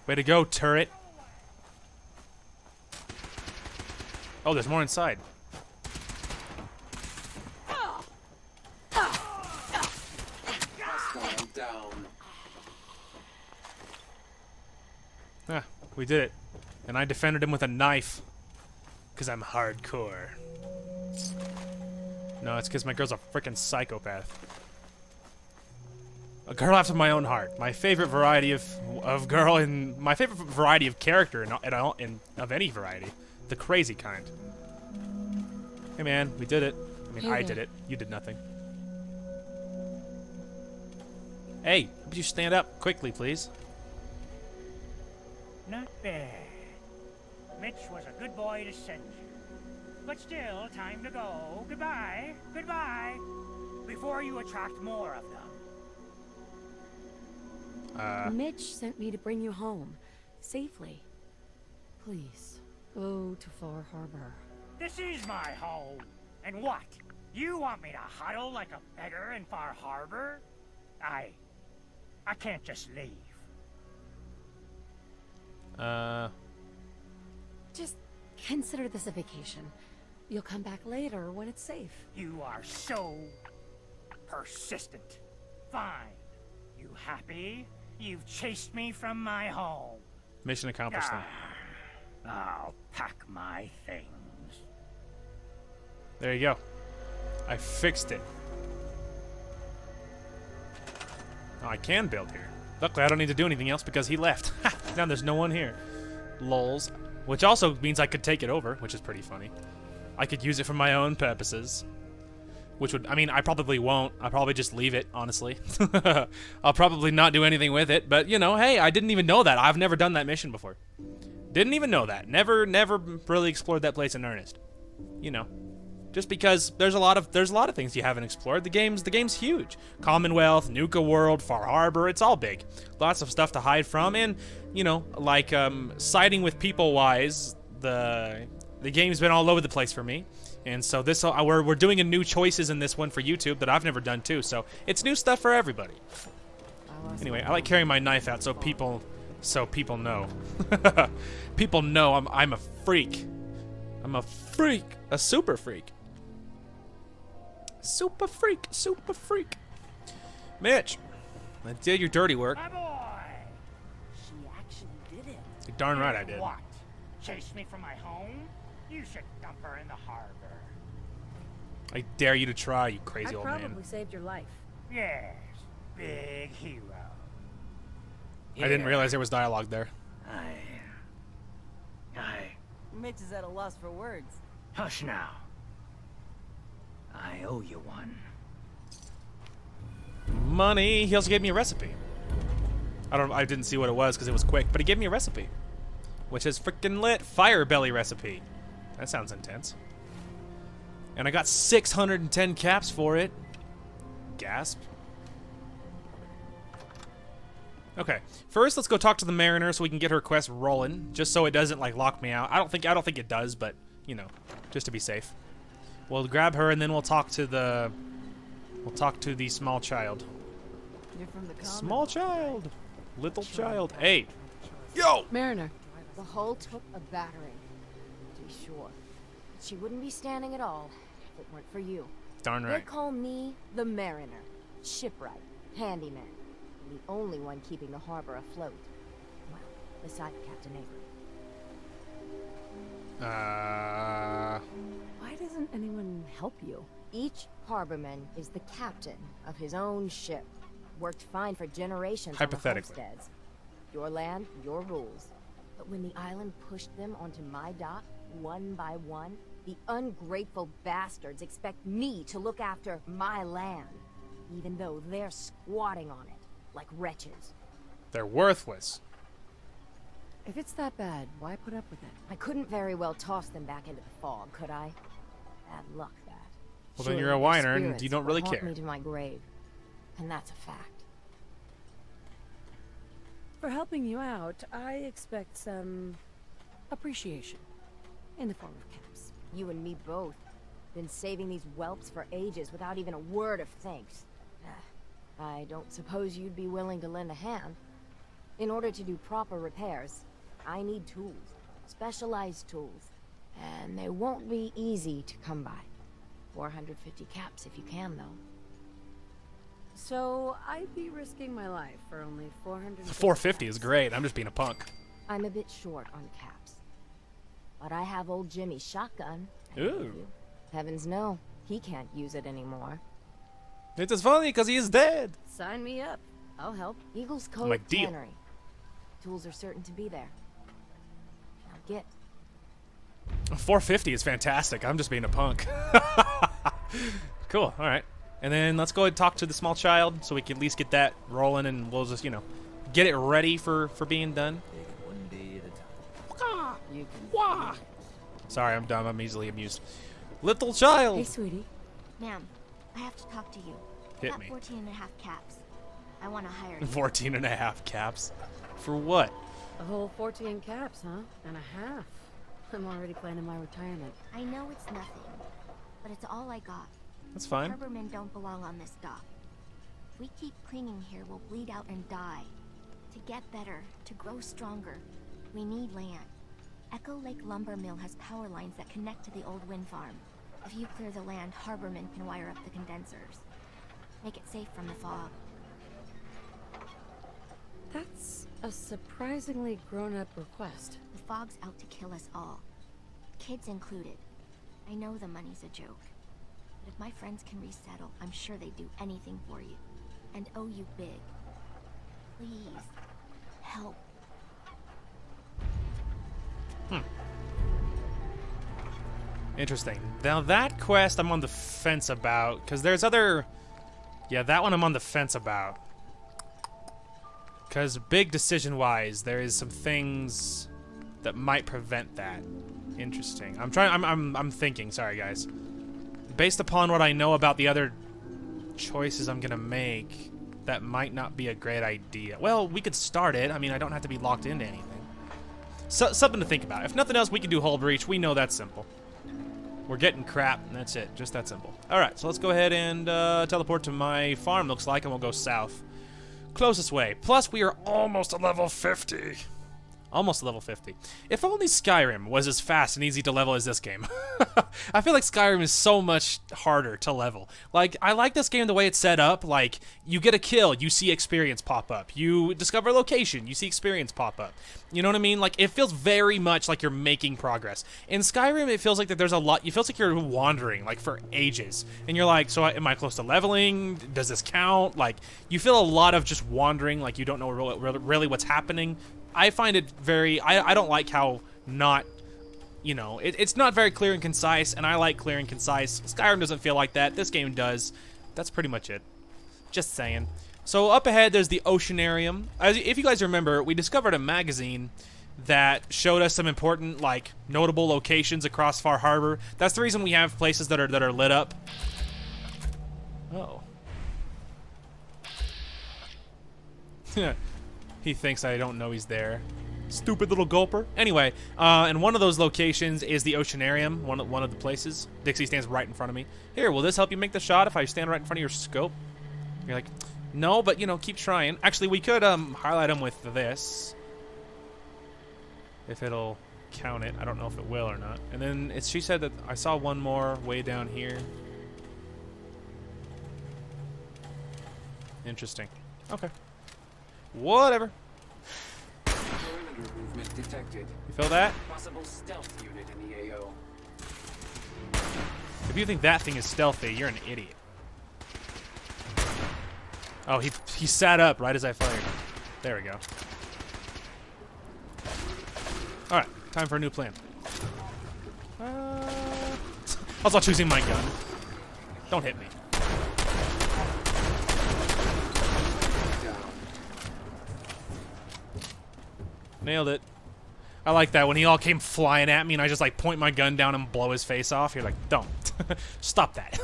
Way to go, turret. Oh, there's more inside. Hostile down. Ah, we did it. And I defended him with a knife. Because I'm hardcore. No, it's because my girl's a freaking psychopath. A girl after my own heart. My favorite variety of girl and my favorite variety of character in of any variety. The crazy kind. Hey man, we did it. I mean, Hey I there. did it. You did nothing. Hey, would you stand up quickly, please? Not bad. Mitch was a good boy to send you. But still, time to go. Goodbye. Goodbye. Before you attract more of them. Mitch sent me to bring you home. Safely. Please, go to Far Harbor. This is my home. And what? You want me to huddle like a beggar in Far Harbor? I can't just leave. Just consider this a vacation. You'll come back later when it's safe. You are so persistent. Fine. You happy? You've chased me from my home. Mission accomplished then. I'll pack my things. There you go. I fixed it. Oh, I can build here. Luckily, I don't need to do anything else because he left. Ha! Now there's no one here. Lols. Which also means I could take it over, which is pretty funny. I could use it for my own purposes. Which would, I mean, I probably won't. I'll probably just leave it, honestly. I'll probably not do anything with it, but, you know, hey, I didn't even know that. I've never done that mission before. Didn't even know that. Never really explored that place in earnest. You know. Just because there's a lot of things you haven't explored. The game's huge. Commonwealth, Nuka World, Far Harbor, it's all big. Lots of stuff to hide from, and you know, like siding with people wise, the game's been all over the place for me. And so this we're doing a new choices in this one for YouTube that I've never done too. So it's new stuff for everybody. Anyway, I like carrying my knife out so people know. People know I'm a freak. I'm a freak, a super freak. Super freak, super freak. Mitch, I did your dirty work. My boy! She actually did it. You're darn right I did. What? Chase me from my home? You should dump her in the harbor. I dare you to try, you crazy I old probably man. saved your life. Yes, big hero. I didn't realize there was dialogue there. Mitch is at a loss for words. Hush now. I owe you one. Money. He also gave me a recipe. I didn't see what it was because it was quick, but he gave me a recipe, which is freaking lit. Fire belly recipe. That sounds intense. And I got 610 caps for it. Gasp. Okay, first let's go talk to the Mariner so we can get her quest rolling, just so it doesn't like lock me out. I don't think it does, but you know, just to be safe. We'll grab her and then we'll talk to the small child. You're from the Small child, little child. Hey, yo. Mariner. The hull took a battering, to be sure. But she wouldn't be standing at all if it weren't for you. Darn They right. call me the Mariner, shipwright, handyman, and the only one keeping the harbor afloat. Well, beside Captain Avery. Why doesn't anyone help you? Each harborman is the captain of his own ship. Worked fine for generations on the Hypothetically. homesteads. Your land, your rules. But when the island pushed them onto my dock, one by one, The ungrateful bastards expect me to look after my land, even though they're squatting on it like wretches. They're worthless. If it's that bad, why put up with it? I couldn't very well toss them back into the fog, could I? Bad luck, that. Well, then Surely you're a their whiner and spirits you don't will really haunt care. me to my grave, and that's a fact. For helping you out, I expect some appreciation in the form of caps. You and me both. Been saving these whelps for ages without even a word of thanks. I don't suppose you'd be willing to lend a hand. In order to do proper repairs, I need tools. Specialized tools. And they won't be easy to come by. 450 caps if you can, though. So I'd be risking my life for only 400. 450 is great. I'm just being a punk. I'm a bit short on caps. But I have old Jimmy's shotgun. Ooh. Heavens no, he can't use it anymore. It is funny because he is dead. Sign me up. I'll help. Eagles Cove My deal. Tannery. Tools are certain to be there. Now get. 450 is fantastic. I'm just being a punk. Cool. All right. And then let's go ahead and talk to the small child so we can at least get that rolling, and we'll just, you know, get it ready for being done. One day at a time. You can. Wah! Sorry, I'm dumb. I'm easily amused. Little child. Hey, sweetie. Ma'am, I have to talk to you. Hit Got me. 14 and a half caps. I want to hire you. 14 and a half caps. For what? A whole 14 caps, huh? And a half. I'm already planning my retirement. I know it's nothing, but it's all I got. That's fine. Harbormen don't belong on this dock. If we keep clinging here, we'll bleed out and die. To get better, to grow stronger, we need land. Echo Lake Lumber Mill has power lines that connect to the old wind farm. If you clear the land, Harbormen can wire up the condensers. Make it safe from the fog. That's a surprisingly grown-up request. The fog's out to kill us all. Kids included. I know the money's a joke. But if my friends can resettle, I'm sure they'd do anything for you. And owe you big. Please. Help. Interesting. Now that quest I'm on the fence about, because there's other... Yeah, that one I'm on the fence about. Because big decision-wise, there is some things that might prevent that. Interesting. I'm thinking, sorry guys. Based upon what I know about the other choices I'm gonna make, that might not be a great idea. Well, we could start it. I mean, I don't have to be locked into anything. So, something to think about. If nothing else, we can do Hull Breach. We know that's simple. We're getting crap, and that's it. Just that simple. Alright, so let's go ahead and teleport to my farm, looks like, and we'll go south. Closest way. Plus, we are almost to level 50. Almost level 50. If only Skyrim was as fast and easy to level as this game. I feel like Skyrim is so much harder to level. Like, I like this game the way it's set up. Like, you get a kill, you see experience pop up. You discover a location, you see experience pop up. You know what I mean? Like, it feels very much like you're making progress. In Skyrim, it feels like that there's a lot. It feels like you're wandering, like, for ages. And you're like, so am I close to leveling? Does this count? Like, you feel a lot of just wandering, like you don't know really what's happening. I find it very... I don't like how not... You know, it's not very clear and concise, and I like clear and concise. Skyrim doesn't feel like that. This game does. That's pretty much it. Just saying. So up ahead, there's the Oceanarium. If you guys remember, we discovered a magazine that showed us some important, like, notable locations across Far Harbor. That's the reason we have places that are lit up. Oh. He thinks I don't know he's there. Stupid little gulper. Anyway, and one of those locations is the Oceanarium, one of the places. Dixie stands right in front of me. Here, will this help you make the shot if I stand right in front of your scope? You're like, no, but, you know, keep trying. Actually, we could highlight them with this. If it'll count it. I don't know if it will or not. And then she said that I saw one more way down here. Interesting. Okay. Whatever. Perimeter movement detected. You feel that? Possible stealth unit in the AO. If you think that thing is stealthy, you're an idiot. Oh, he sat up right as I fired. There we go. Alright, time for a new plan. Also choosing my gun. Don't hit me. Nailed it. I like that when he all came flying at me and I just like point my gun down and blow his face off. You're like, don't. Stop that.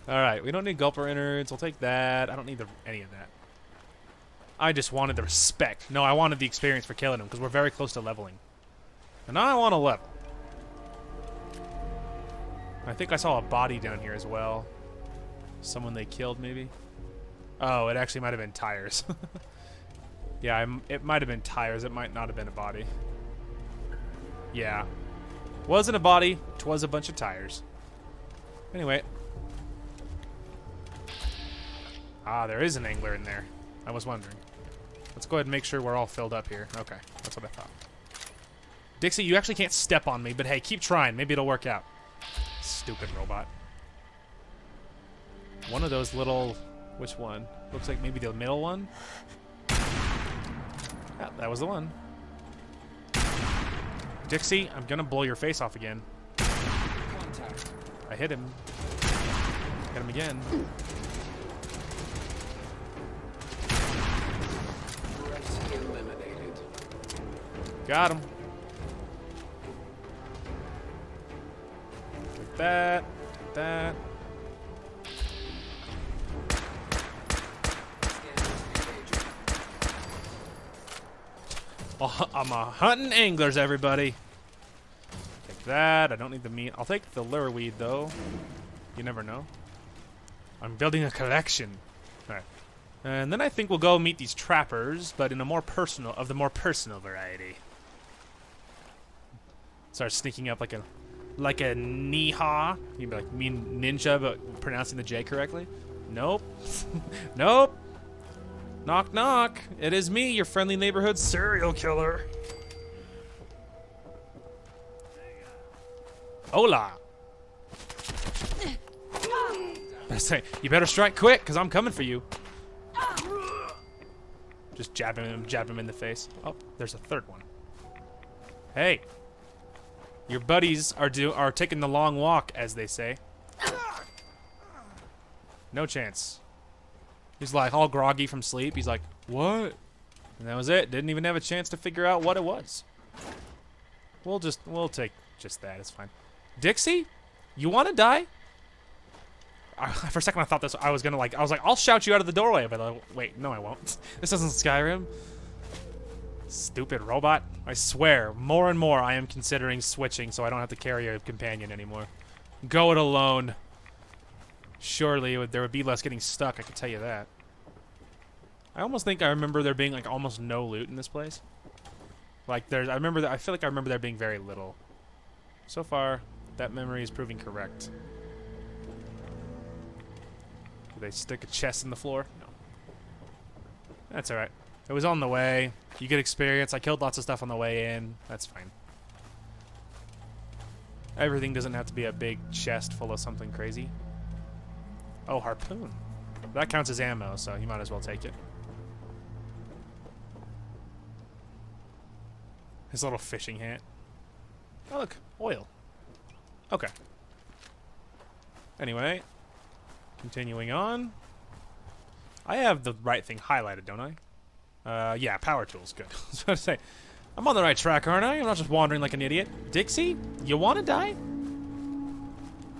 Alright, we don't need gulper innards. We'll take that. I don't need any of that. I just wanted the respect. No, I wanted the experience for killing him because we're very close to leveling. And now I want to level. I think I saw a body down here as well. Someone they killed, maybe? Oh, it actually might have been tires. Yeah, it might have been tires. It might not have been a body. Yeah. Wasn't a body. 'Twas a bunch of tires. Anyway. Ah, there is an angler in there. I was wondering. Let's go ahead and make sure we're all filled up here. Okay, that's what I thought. Dixie, you actually can't step on me, but hey, keep trying. Maybe it'll work out. Stupid robot. One of those little... Which one? Looks like maybe the middle one? Yeah, that was the one. Dixie, I'm gonna blow your face off again. Contact. I hit him. Hit him again. Threat eliminated. Got him. Like that. Like that. Oh, I'm hunting anglers, everybody. Take that. I don't need the meat. I'll take the lure weed, though. You never know. I'm building a collection. All right. And then I think we'll go meet these trappers, but in a more personal, of the more personal variety. Start sneaking up like a Niha. You'd be like mean ninja, but pronouncing the J correctly. Nope. Nope. Knock, knock. It is me, your friendly neighborhood serial killer. Hola. You better strike quick, because I'm coming for you. Just jab him in the face. Oh, there's a third one. Hey. Your buddies are taking the long walk, as they say. No chance. He's like all groggy from sleep. He's like, what? And that was it. Didn't even have a chance to figure out what it was. We'll take just that. It's fine. Dixie, you want to die? For a second, I thought this. I was like, I'll shout you out of the doorway. But like, wait, no, I won't. This isn't Skyrim. Stupid robot. I swear, more and more, I am considering switching so I don't have to carry a companion anymore. Go it alone. Surely there would be less getting stuck, I can tell you that. I almost think I remember there being like almost no loot in this place. Like I feel like I remember there being very little. So far, that memory is proving correct. Did they stick a chest in the floor? No. That's alright. It was on the way. You get experience. I killed lots of stuff on the way in. That's fine. Everything doesn't have to be a big chest full of something crazy. Oh, harpoon. That counts as ammo, so you might as well take it. His little fishing hat. Oh, look. Oil. Okay. Anyway. Continuing on. I have the right thing highlighted, don't I? Yeah, power tools. Good. I was about to say, I'm on the right track, aren't I? I'm not just wandering like an idiot. Dixie, you want to die?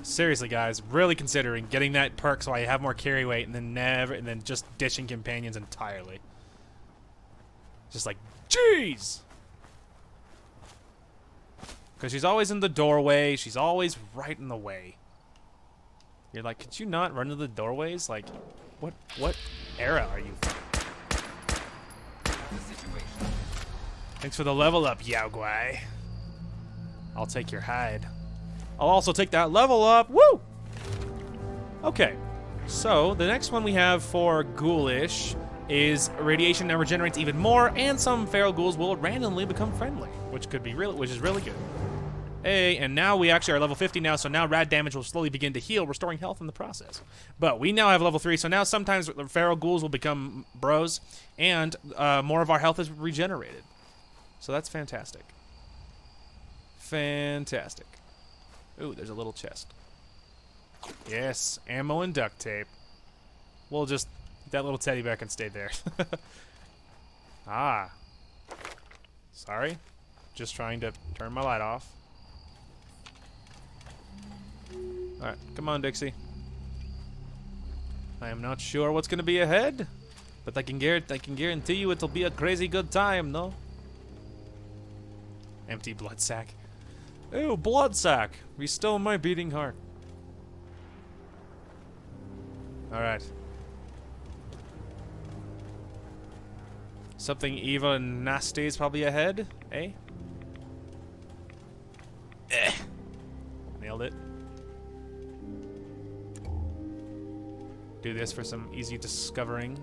Seriously, guys, really considering getting that perk so I have more carry weight and then just ditching companions entirely. Just like, jeez! Because she's always in the doorway. She's always right in the way. You're like, could you not run to the doorways? Like, what era are you from? Thanks for the level up, Yao Guai. I'll take your hide. I'll also take that level up. Woo! Okay. So, the next one we have for Ghoulish is radiation that regenerates even more, and some feral ghouls will randomly become friendly, which is really good. Hey, and now we actually are level 50 now, so now rad damage will slowly begin to heal, restoring health in the process. But we now have level 3, so now sometimes the feral ghouls will become bros, and more of our health is regenerated. So that's fantastic. Fantastic. Ooh, there's a little chest. Yes, ammo and duct tape. We'll just... that little teddy bear can stay there. Ah. Sorry. Just trying to turn my light off. Alright, come on, Dixie. I am not sure what's gonna be ahead, but I can guarantee you it'll be a crazy good time, no? Empty blood sack. Ew, blood sack! Restore my beating heart. Alright. Something even nasty is probably ahead, eh? Nailed it. Do this for some easy discovering.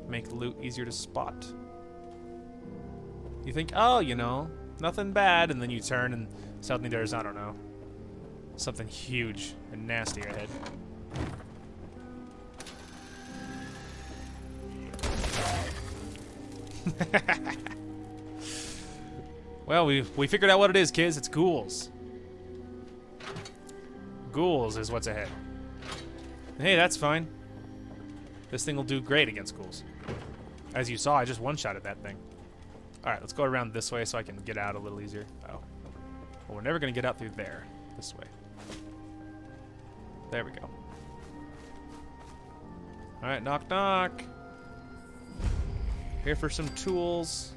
Make loot easier to spot. You think, oh, you know, nothing bad, and then you turn and suddenly there's, I don't know, something huge and nasty ahead. Well, we figured out what it is, kids. It's ghouls. Ghouls is what's ahead. Hey, that's fine. This thing will do great against ghouls. As you saw, I just one-shotted that thing. Alright, let's go around this way so I can get out a little easier. Oh. Well, we're never going to get out through there. This way. There we go. Alright, knock knock. Here for some tools.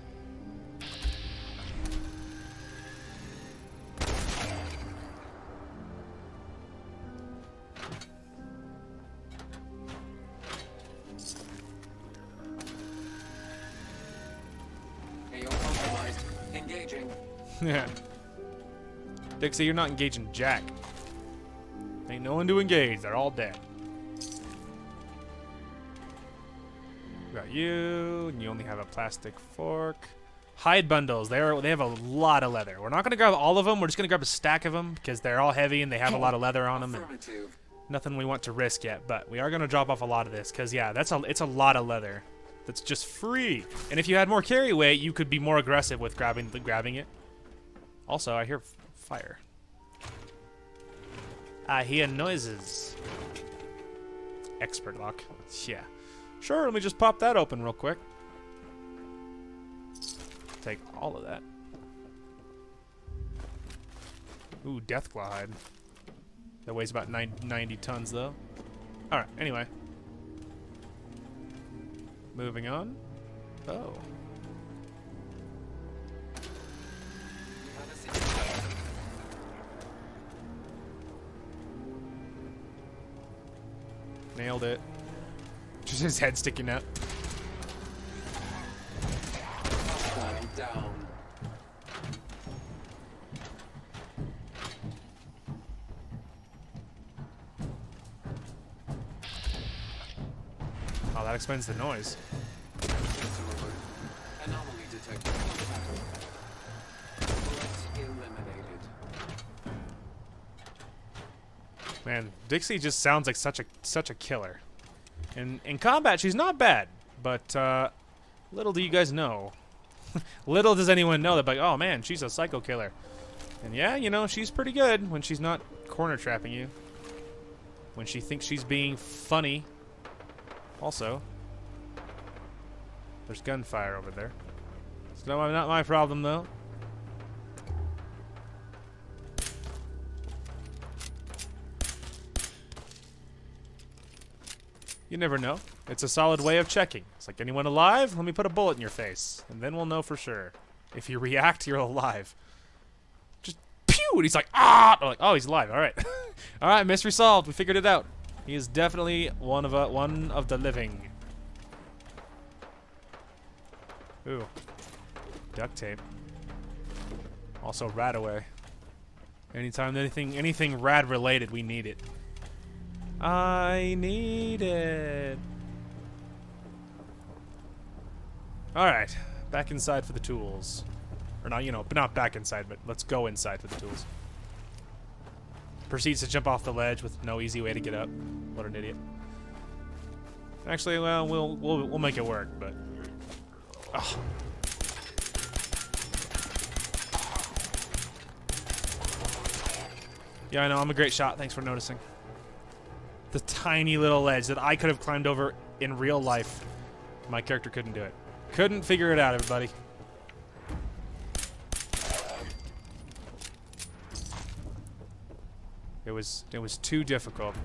AO compromised. Engaging. Yeah. Dixie, you're not engaging Jack. Ain't no one to engage. They're all dead. Got you, and you only have a plastic fork. Hide bundles. They have a lot of leather. We're not gonna grab all of them. We're just gonna grab a stack of them because they're all heavy and they have a lot of leather on them. And nothing we want to risk yet, but we are gonna drop off a lot of this because yeah, it's a lot of leather. That's just free. And if you had more carry weight, you could be more aggressive with grabbing it. Also, I hear fire. I hear noises. Expert lock. Yeah. Sure, let me just pop that open real quick. Take all of that. Ooh, Deathclaw hide. That weighs about 90 tons, though. Alright, anyway. Moving on. Oh. Nailed it. Just his head sticking out. Down. Oh, that explains the noise. Anomaly detected. Threat eliminated. Man, Dixie just sounds like such a killer. In combat, she's not bad, but little do you guys know. Little does anyone know that, like, oh man, she's a psycho killer. And yeah, you know, she's pretty good when she's not corner trapping you. When she thinks she's being funny. Also, there's gunfire over there. It's not my problem, though. You never know. It's a solid way of checking. It's like, anyone alive? Let me put a bullet in your face. And then we'll know for sure. If you react, you're alive. Just pew! And he's like, ah! I'm like, oh, he's alive. All right. All right, mystery solved. We figured it out. He is definitely one of the living. Ooh. Duct tape. Also, rat away. Anytime anything rad related, we need it. I need it. Alright, back inside for the tools. Or not, you know, but not back inside, but let's go inside for the tools. Proceeds to jump off the ledge with no easy way to get up. What an idiot. Actually, well, we'll make it work, but... Oh. Yeah, I know, I'm a great shot. Thanks for noticing. The tiny little ledge that I could have climbed over in real life. My character couldn't do it. Couldn't figure it out, everybody. It was too difficult.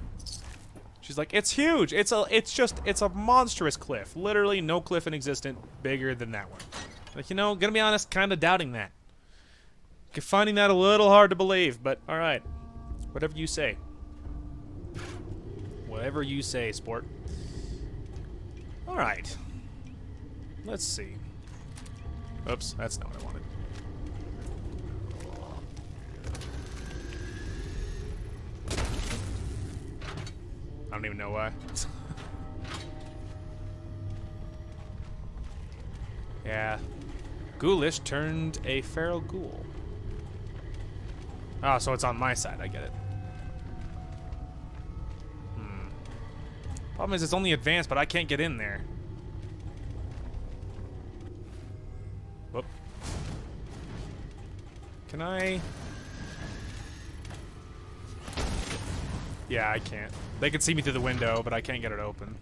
She's like, it's huge. It's a monstrous cliff. Literally no cliff in existence bigger than that one. Like, you know, gonna be honest, kind of doubting that. Finding that a little hard to believe, but all right. Whatever you say. Whatever you say, sport. All right. Let's see. Oops, that's not what I wanted. I don't even know why. Yeah. Ghoulish turned a feral ghoul. Oh, so it's on my side. I get it. Problem is, it's only advanced, but I can't get in there. Whoop. Can I? Yeah, I can't. They can see me through the window, but I can't get it open.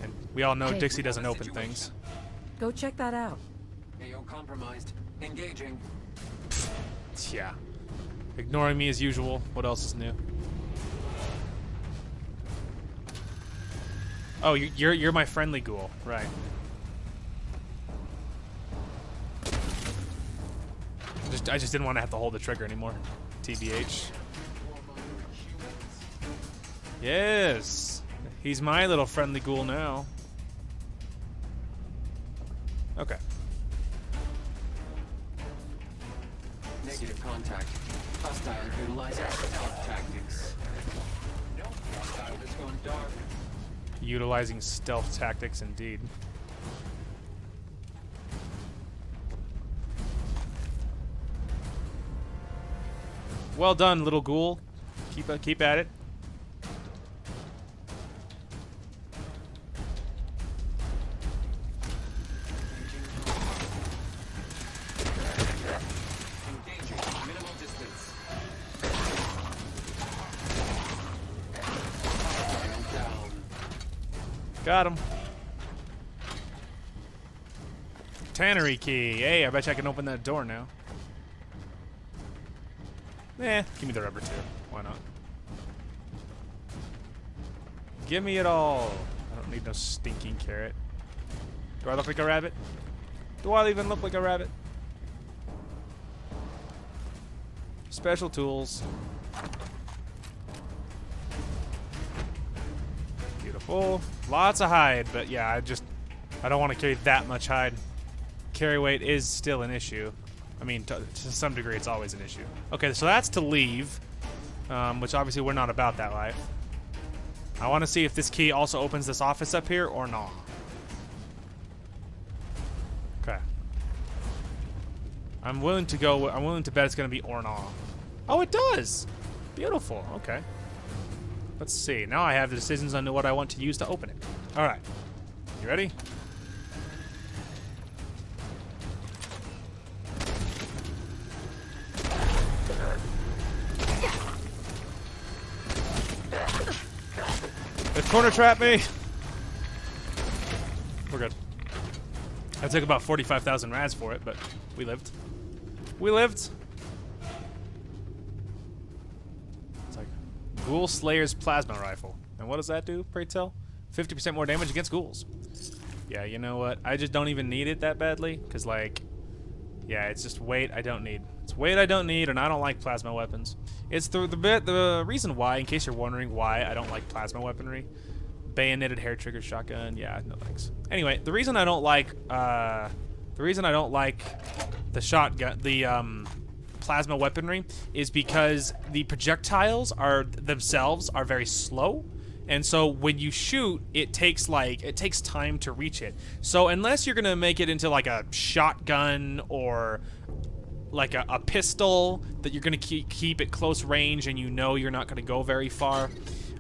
And we all know Hey, Dixie doesn't open things. Go check that out. AO compromised. Engaging. Yeah. Ignoring me as usual. What else is new? Oh, you're my friendly ghoul, right? I just didn't want to have to hold the trigger anymore. TBH. Yes, he's my little friendly ghoul now. Okay. Negative contact. Hostile utilizing stealth tactics. No, hostile has gone dark. Utilizing stealth tactics, indeed. Well done, little ghoul. Keep at it. Engaging. Minimal distance. Hostile down. Got him. Tannery key. Hey, I bet you I can open that door now. Eh, give me the rubber too. Why not? Give me it all. I don't need no stinking carrot. Do I look like a rabbit? Do I even look like a rabbit? Special tools. Beautiful. Lots of hide, but yeah, I don't want to carry that much hide. Carry weight is still an issue. I mean, to some degree, it's always an issue. Okay, so that's to leave, which obviously we're not about that life. I want to see if this key also opens this office up here or not. Okay. I'm willing to bet it's going to be or not. Oh, it does! Beautiful. Okay. Let's see. Now I have the decisions on what I want to use to open it. All right. You ready? It corner trapped me. We're good. I took about 45,000 rads for it, but we lived. We lived. It's like Ghoul Slayer's plasma rifle. And what does that do, pray tell? 50% more damage against ghouls. Yeah, you know what? I just don't even need it that badly, because, like, yeah, it's just weight I don't need. It's weight I don't need, and I don't like plasma weapons. It's the reason why, in case you're wondering why I don't like plasma weaponry. Bayoneted hair trigger shotgun. Yeah, no thanks. Anyway, the reason I don't like the shotgun, the plasma weaponry, is because the projectiles themselves are very slow. And so when you shoot, it takes time to reach it. So unless you're gonna make it into like a shotgun or like a pistol that you're gonna keep at close range and you know you're not gonna go very far,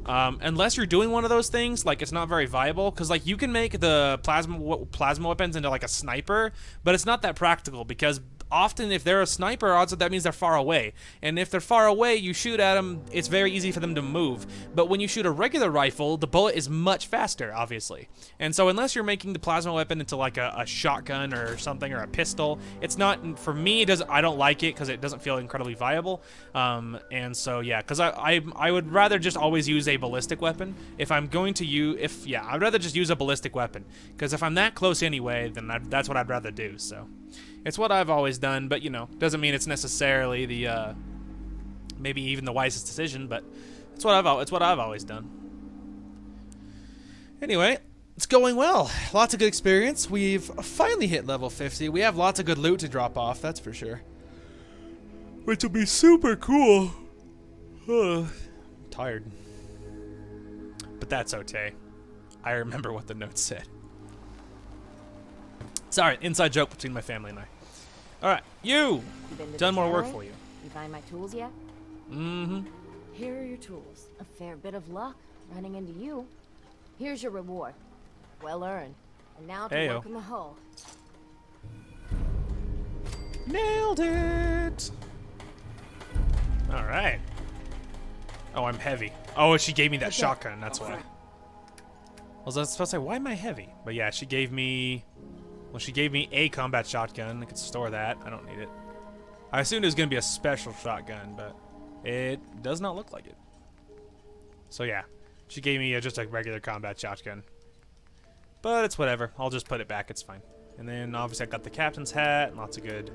unless you're doing one of those things, like, it's not very viable, because like you can make the plasma weapons into like a sniper, but it's not that practical because often if they're a sniper, odds are that means they're far away. And if they're far away, you shoot at them, it's very easy for them to move. But when you shoot a regular rifle, the bullet is much faster, obviously. And so unless you're making the plasma weapon into like a shotgun or something, or a pistol, it's not, for me, I don't like it because it doesn't feel incredibly viable. And so yeah, because I would rather just always use a ballistic weapon. If I'm going to use, I'd rather just use a ballistic weapon. Because if I'm that close anyway, then that's what I'd rather do, so. It's what I've always done, but, you know, doesn't mean it's necessarily the, maybe even the wisest decision, but it's what I've always done. Anyway, it's going well. Lots of good experience. We've finally hit level 50. We have lots of good loot to drop off, that's for sure. Which will be super cool. I'm tired. But that's okay. I remember what the note said. Sorry, inside joke between my family and I. Alright, you done more work for you. You find my tools yet? Mm-hmm. Here are your tools. A fair bit of luck running into you. Here's your reward. Well earned. And now to work in the hull. Nailed it! Alright. Oh, I'm heavy. Oh, she gave me that shotgun, that's why. I was supposed to say, why am I heavy? But yeah, she gave me... Well, she gave me a combat shotgun. I could store that. I don't need it. I assumed it was going to be a special shotgun, but it does not look like it. So yeah, she gave me just a regular combat shotgun. But it's whatever. I'll just put it back. It's fine. And then obviously I got the captain's hat. Lots of good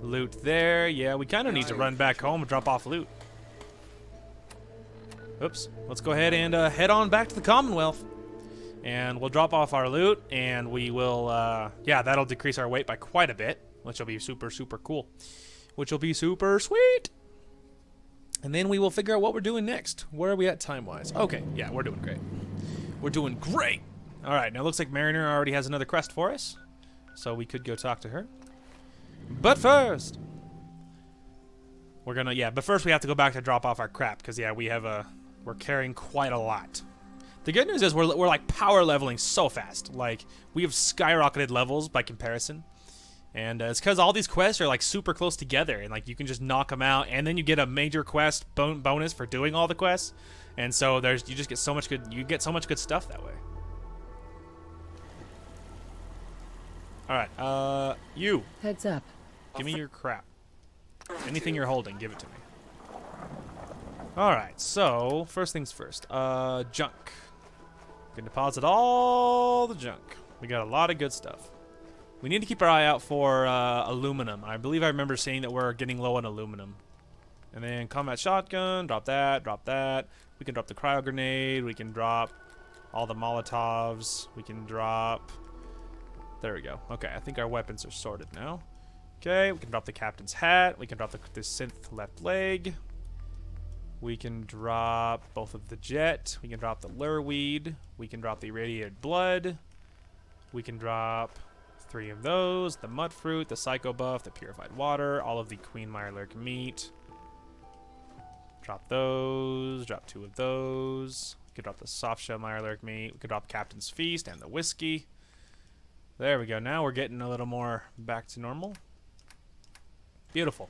loot there. Yeah, we kind of need to run back home and drop off loot. Oops. Let's go ahead and head on back to the Commonwealth. And we'll drop off our loot, and we will, yeah, that'll decrease our weight by quite a bit, which will be super, super cool. Which will be super sweet. And then we will figure out what we're doing next. Where are we at time-wise? Okay, yeah, we're doing great. We're doing great! Alright, now it looks like Mariner already has another quest for us. So we could go talk to her. But first! We're gonna, yeah, but first we have to go back to drop off our crap, because, yeah, we're carrying quite a lot. The good news is we're like power leveling so fast. Like, we have skyrocketed levels by comparison. And it's because all these quests are like super close together. And like you can just knock them out. And then you get a major quest bonus for doing all the quests. And so you just get so much good stuff that way. Alright, you. Heads up. Give me your crap. Anything you're holding, give it to me. Alright, so first things first. Junk. We can deposit all the junk. We got a lot of good stuff. We need to keep our eye out for aluminum. I believe I remember saying that we're getting low on aluminum. And then combat shotgun, drop that, drop that. We can drop the cryo grenade. We can drop all the Molotovs. We can drop... There we go. Okay, I think our weapons are sorted now. Okay, we can drop the captain's hat. We can drop the synth left leg. We can drop both of the jet. We can drop the lurweed. We can drop the irradiated blood. We can drop 3 of those. The mud fruit, the psycho buff, the purified water, all of the Queen Mirelurk meat. Drop those. Drop 2 of those. We can drop the soft shell Mirelurk meat. We can drop Captain's Feast and the whiskey. There we go. Now we're getting a little more back to normal. Beautiful.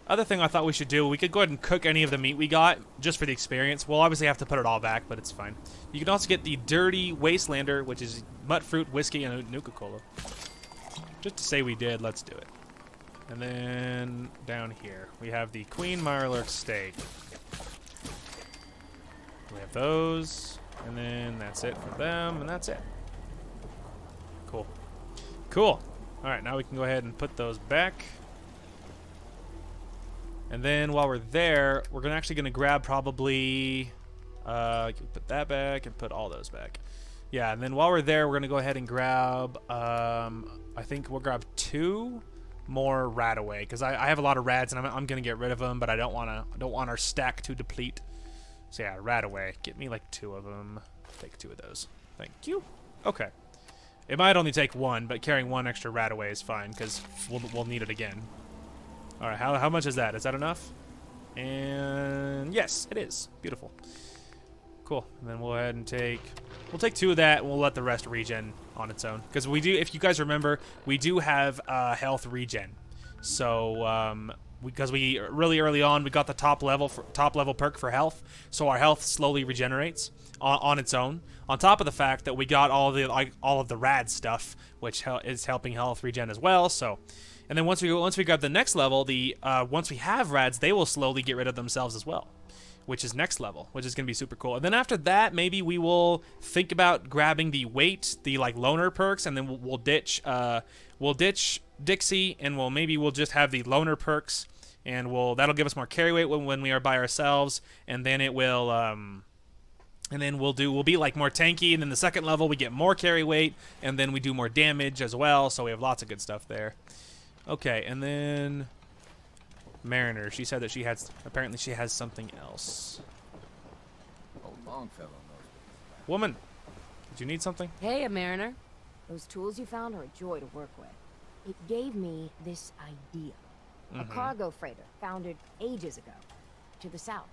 Other thing I thought we should do, we could go ahead and cook any of the meat we got, just for the experience. We'll obviously have to put it all back, but it's fine. You can also get the Dirty Wastelander, which is mud fruit, whiskey, and Nuka-Cola. Just to say we did, let's do it. And then down here, we have the Queen Mirelurk steak. We have those, and then that's it for them, and that's it. Cool. Cool. Alright, now we can go ahead and put those back. And then while we're there, we're actually going to grab probably... put that back and put all those back. Yeah, and then while we're there, we're going to go ahead and grab... I think we'll grab 2 more Radaway, because I have a lot of Rads, and I'm going to get rid of them, but I don't want our stack to deplete. So yeah, Radaway. Get me like 2 of them. Take 2 of those. Thank you. Okay. It might only take 1, but carrying 1 extra Radaway is fine, because we'll need it again. Alright, how much is that? Is that enough? And yes, it is. Beautiful. Cool. And then we'll go ahead and we'll take 2 of that, and we'll let the rest regen on its own. Because we do, if you guys remember, we do have health regen. So because we really early on we got the top level perk for health, so our health slowly regenerates on its own. On top of the fact that we got all of the rad stuff, which is helping health regen as well. So, and then once we grab the next level, once we have rads, they will slowly get rid of themselves as well, which is next level, which is gonna be super cool. And then after that, maybe we will think about grabbing the weight, the like loner perks, and then we'll ditch Dixie, and we'll just have the loner perks, and that'll give us more carry weight when we are by ourselves, and then it will and then we'll be like more tanky, and then the second level we get more carry weight, and then we do more damage as well, so we have lots of good stuff there. Okay, and then Mariner, she said that apparently she has something else. Old Longfellow knows. Woman, did you need something? Hey, a mariner. Those tools you found are a joy to work with. It gave me this idea. A cargo freighter founded ages ago, to the south.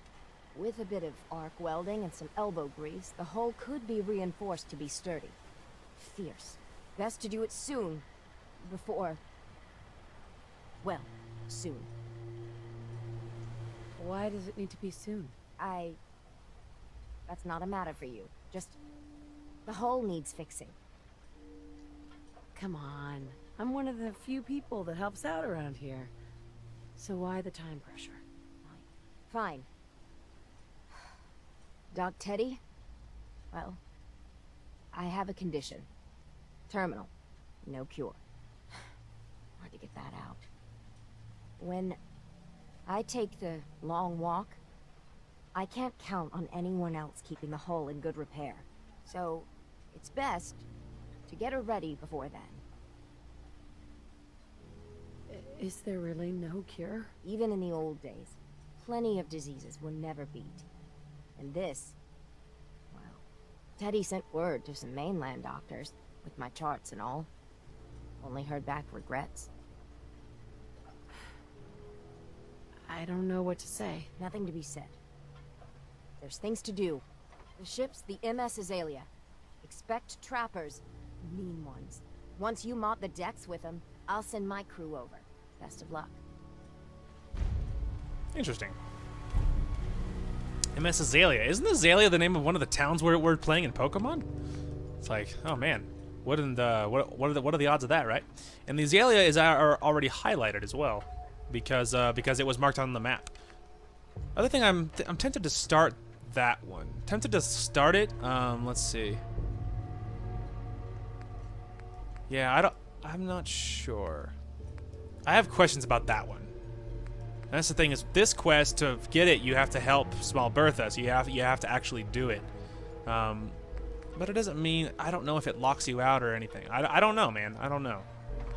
With a bit of arc welding and some elbow grease, the hull could be reinforced to be sturdy. Fierce. Best to do it soon. Before... well, soon. Why does it need to be soon? That's not a matter for you. Just... the hull needs fixing. Come on. I'm one of the few people that helps out around here. So why the time pressure? Fine. Doc Teddy? Well, I have a condition. Terminal. No cure. Hard to get that out. When I take the long walk, I can't count on anyone else keeping the hull in good repair. So, it's best to get her ready before then. Is there really no cure? Even in the old days, plenty of diseases were never beat. And this... well, Teddy sent word to some mainland doctors, with my charts and all. Only heard back regrets. I don't know what to say. Nothing to be said. There's things to do. The ship's the MS Azalea. Expect trappers. Mean ones. Once you mop the decks with them, I'll send my crew over. Best of luck. Interesting. MS Azalea. Isn't Azalea the name of one of the towns where we're playing in Pokemon? It's like, oh man, what are the odds of that, right? And the Azalea is already highlighted as well, because it was marked on the map. Other thing, I'm tempted to start that one. Tempted to start it. Let's see. Yeah, I'm not sure. I have questions about that one. And that's the thing, is this quest, to get it, you have to help Small Bertha, so you have to actually do it. But it doesn't mean, I don't know if it locks you out or anything. I don't know, man. I don't know.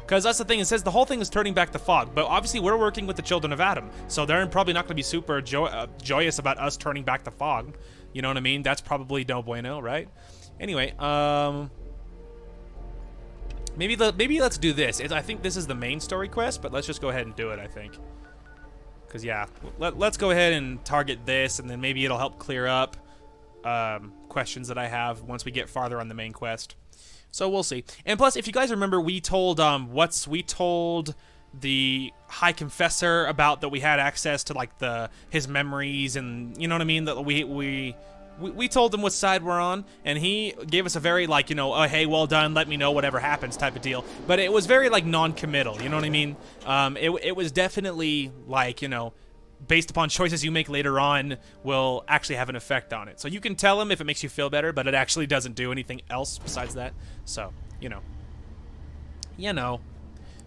Because that's the thing, it says the whole thing is turning back the fog, but obviously we're working with the Children of Adam, so they're probably not going to be super joyous about us turning back the fog. You know what I mean? That's probably no bueno, right? Anyway, maybe let's do this. I think this is the main story quest, but let's just go ahead and do it, I think. Because, yeah, let's go ahead and target this, and then maybe it'll help clear up questions that I have once we get farther on the main quest. So we'll see. And plus, if you guys remember, we told the High Confessor about that we had access to like his memories, and you know what I mean, that we told him what side we're on, and he gave us a very like, you know, oh hey, well done, let me know whatever happens type of deal. But it was very like non-committal, you know what I mean? It was definitely like, you know, based upon choices you make later on will actually have an effect on it. So you can tell him if it makes you feel better, but it actually doesn't do anything else besides that. So, you know.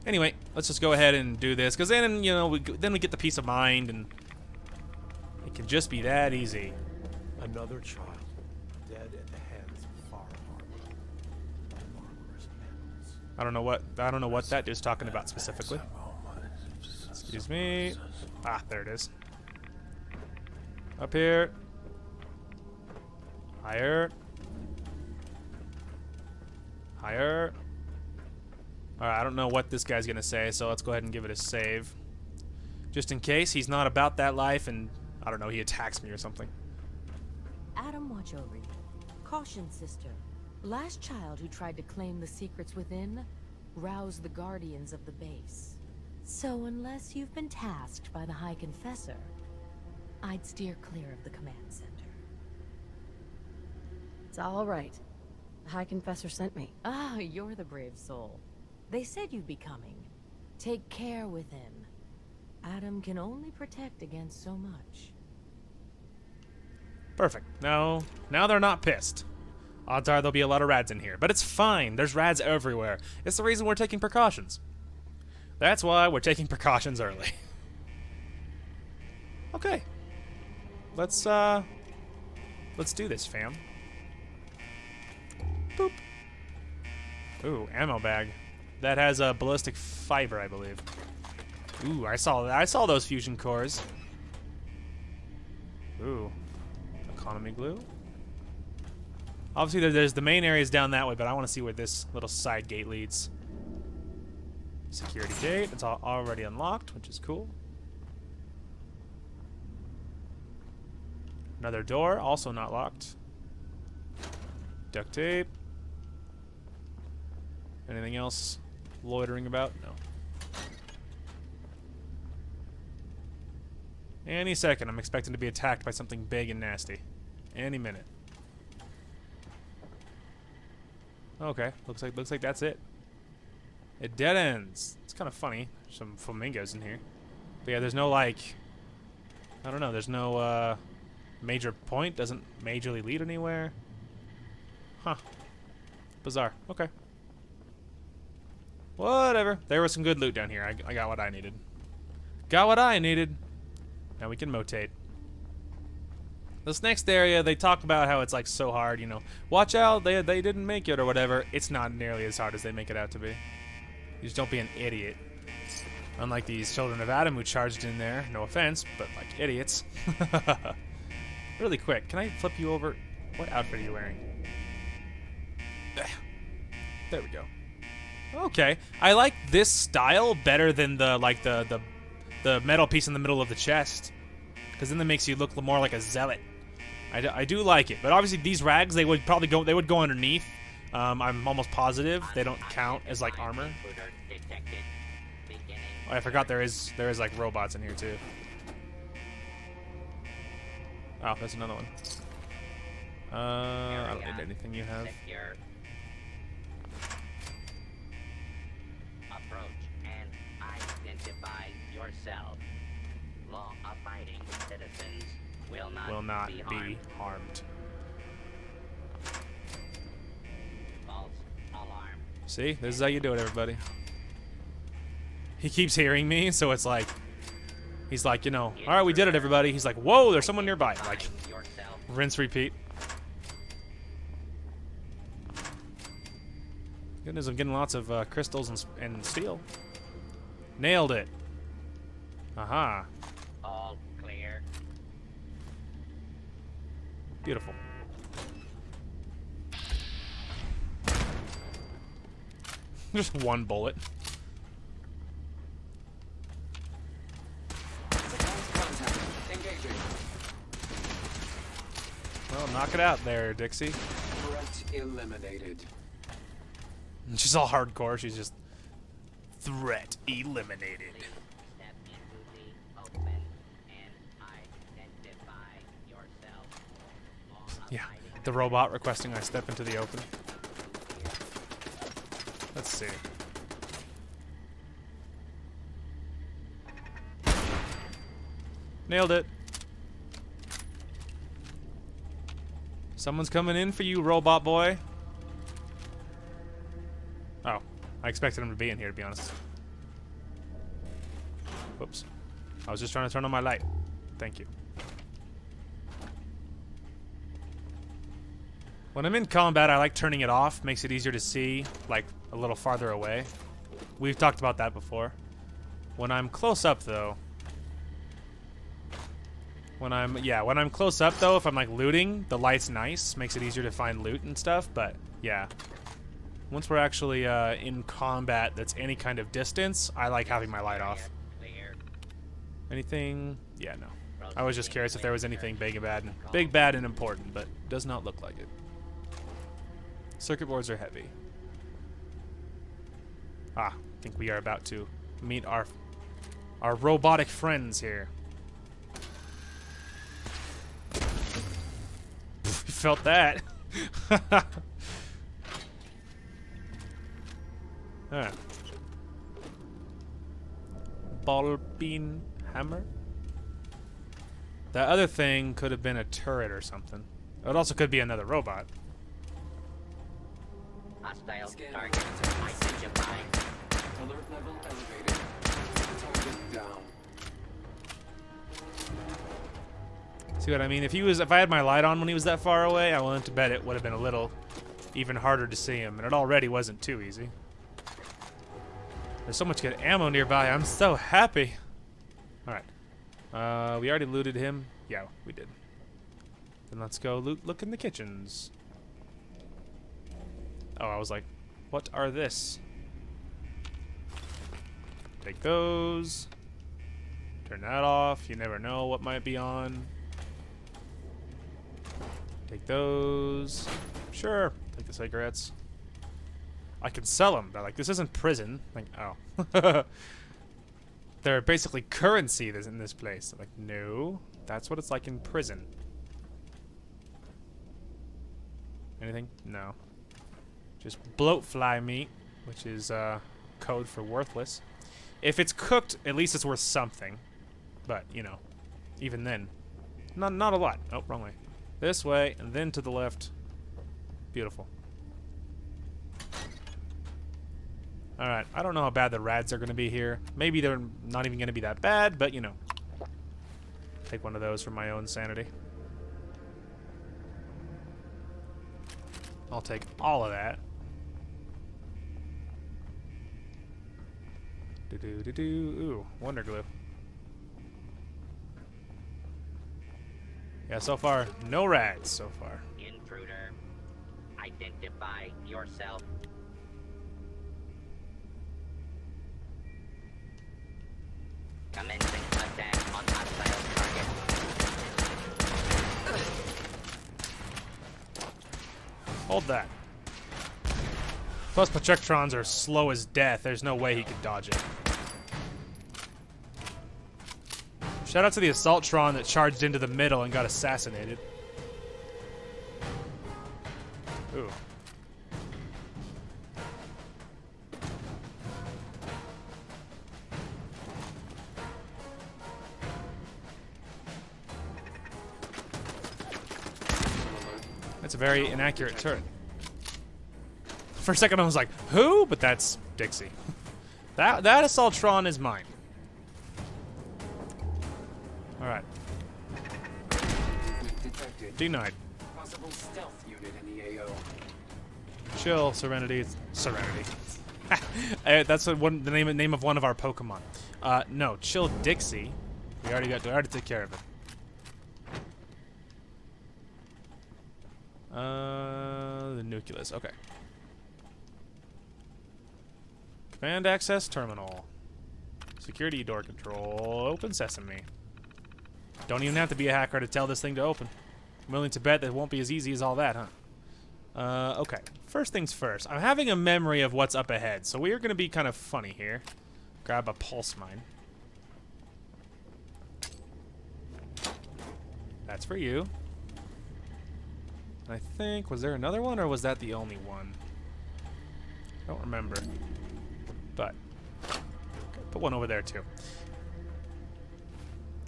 Anyway, let's just go ahead and do this, because then, you know, we get the peace of mind, and it can just be that easy. Another child dead at the hands of Far Harbor. Barbarous animals. I don't know what that is talking about specifically. Excuse me. Ah, there it is. Up here. Higher. Higher. Alright, I don't know what this guy's gonna say, so let's go ahead and give it a save. Just in case he's not about that life and, I don't know, he attacks me or something. Adam, watch over you. Caution, sister. Last child who tried to claim the secrets within roused the guardians of the base. So unless you've been tasked by the High Confessor, I'd steer clear of the command center. It's all right. The High Confessor sent me. Ah, you're the brave soul. They said you'd be coming. Take care with him. Adam can only protect against so much. Perfect. Now they're not pissed. Odds are there'll be a lot of rads in here, but it's fine. There's rads everywhere. It's the reason we're taking precautions. That's why we're taking precautions early. Okay. Let's do this, fam. Boop. Ooh, ammo bag. That has a ballistic fiber, I believe. Ooh, I saw those fusion cores. Ooh. Economy glue. Obviously, there's the main areas down that way, but I want to see where this little side gate leads. Security gate. It's already unlocked, which is cool. Another door, also not locked. Duct tape. Anything else loitering about? No. Any second, I'm expecting to be attacked by something big and nasty. Any minute. Okay, looks like that's it. It dead ends. It's kind of funny. There's some flamingos in here. But yeah, there's no like, I don't know. There's no major point. Doesn't majorly lead anywhere. Huh. Bizarre. Okay. Whatever. There was some good loot down here. I got what I needed. Got what I needed. Now we can motate. This next area, they talk about how it's like so hard, you know. Watch out, they didn't make it or whatever. It's not nearly as hard as they make it out to be. You just don't be an idiot. Unlike these children of Adam who charged in there. No offense, but like idiots. Really quick, can I flip you over? What outfit are you wearing? There we go. Okay, I like this style better than the like the metal piece in the middle of the chest, because then that makes you look more like a zealot. I do like it, but obviously these rags they would go underneath. I'm almost positive they don't count as like armor. Oh, I forgot there is like robots in here too. Oh, there's another one. I don't need anything you have. Approach and identify yourself. Law-abiding citizens will not be harmed. False alarm. See, this is how you do it, everybody. He keeps hearing me, so it's like, he's like, you know, all right, we did it, everybody. He's like, whoa, there's someone nearby. Like, rinse, repeat. Goodness, I'm getting lots of crystals and steel. Nailed it. Aha. All clear. Beautiful. Just one bullet. Engaging. Well, knock it out there, Dixie. Threat eliminated. She's all hardcore. She's just threat eliminated. Step into the open and identify yourself. Yeah, the robot requesting I step into the open. Let's see. Nailed it. Someone's coming in for you, robot boy. Oh, I expected him to be in here, to be honest. Whoops. I was just trying to turn on my light. Thank you. When I'm in combat, I like turning it off. Makes it easier to see, like, a little farther away. We've talked about that before. When I'm close up, though... When I'm close up, though, if I'm, like, looting, the light's nice. Makes it easier to find loot and stuff, but, yeah. Once we're actually in combat that's any kind of distance, I like having my light off. Anything? Yeah, no. I was just curious if there was anything big, bad, and important, but does not look like it. Circuit boards are heavy. Ah, I think we are about to meet our our robotic friends here. You felt that. Huh. Ball bean hammer? That other thing could have been a turret or something. It also could be another robot. Hostile target identified. Alert level elevated. Target down. See what I mean? If I had my light on when he was that far away, I willing to bet it would have been a little even harder to see him, and it already wasn't too easy. There's so much good ammo nearby. I'm so happy. All right. We already looted him. Yeah, we did. Then let's go look in the kitchens. Oh, I was like, what are this? Take those. Turn that off. You never know what might be on. Take those. Sure. Take the cigarettes. I can sell them. But like, this isn't prison. Like, oh. They're basically currency in this place. Like, no. That's what it's like in prison. Anything? No. Just bloatfly meat, which is code for worthless. If it's cooked, at least it's worth something. But, you know, even then, not a lot. Oh, wrong way. This way, and then to the left. Beautiful. Alright, I don't know how bad the rads are going to be here. Maybe they're not even going to be that bad, but, you know. Take one of those for my own sanity. I'll take all of that. Do-do-do-do. Ooh, Wonder Glue. Yeah, so far, no rads so far. Intruder, identify yourself. Commencing attack on hostile target. Hold that. Plus, projectrons are slow as death. There's no way he could dodge it. Shout out to the Assaultron that charged into the middle and got assassinated. Ooh. That's a very inaccurate turret. For a second I was like, who? But that's Dixie. That Assaultron is mine. Alright. Denied. Possible stealth unit in the AO. Chill, Serenity. Serenity. That's the name of one of our Pokemon. No, Chill Dixie. We already took care of it. The nucleus. Okay. Command access terminal. Security door control. Open sesame. Don't even have to be a hacker to tell this thing to open. I'm willing to bet that it won't be as easy as all that, huh? Okay. First things first. I'm having a memory of what's up ahead, so we are going to be kind of funny here. Grab a pulse mine. That's for you. I think, was there another one, or was that the only one? I don't remember. But, put one over there, too.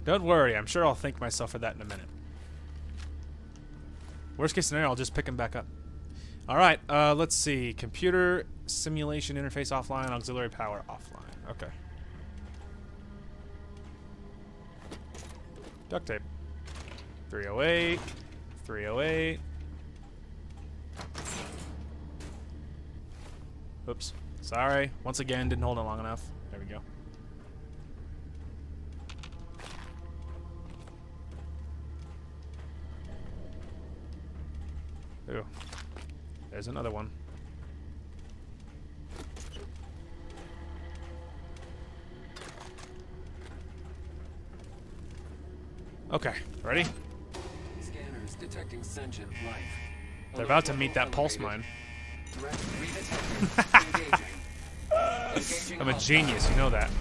Don't worry, I'm sure I'll thank myself for that in a minute. Worst case scenario, I'll just pick him back up. Alright, let's see. Computer simulation interface offline, auxiliary power offline. Okay. Duct tape. 308. 308. Oops. Sorry. Once again, didn't hold it long enough. There we go. Ooh. There's another one. Okay, ready? Scanners detecting sentient life. They're about to meet that pulse mine. I'm a genius, you know that.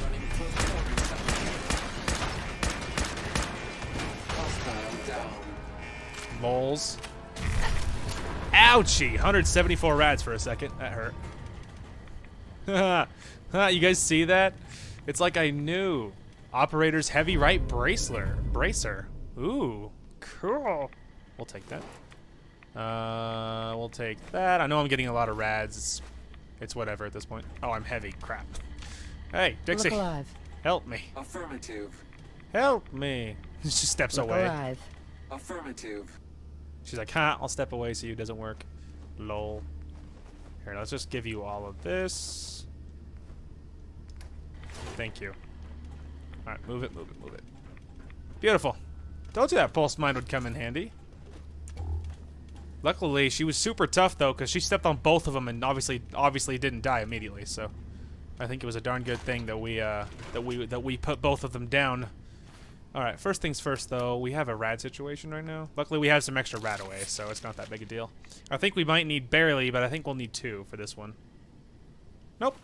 Moles. Ouchie! 174 rads for a second. That hurt. You guys see that? It's like I knew. Operator's heavy right bracer. Ooh, cool. We'll take that. We'll take that. I know I'm getting a lot of rads. It's whatever at this point. Oh, I'm heavy. Crap. Hey, Dixie. Look alive. Help me. Affirmative. Help me. She steps away. Alive. Affirmative. She's like, huh, I'll step away so it doesn't work. Lol. Here, let's just give you all of this. Thank you. Alright, move it. Beautiful. Told you that pulse mine would come in handy. Luckily, she was super tough, though, because she stepped on both of them and obviously didn't die immediately, so I think it was a darn good thing that we put both of them down. Alright, first things first, though, we have a rad situation right now. Luckily, we have some extra rad away, so it's not that big a deal. I think we might need barely, but I think we'll need 2 for this one. Nope.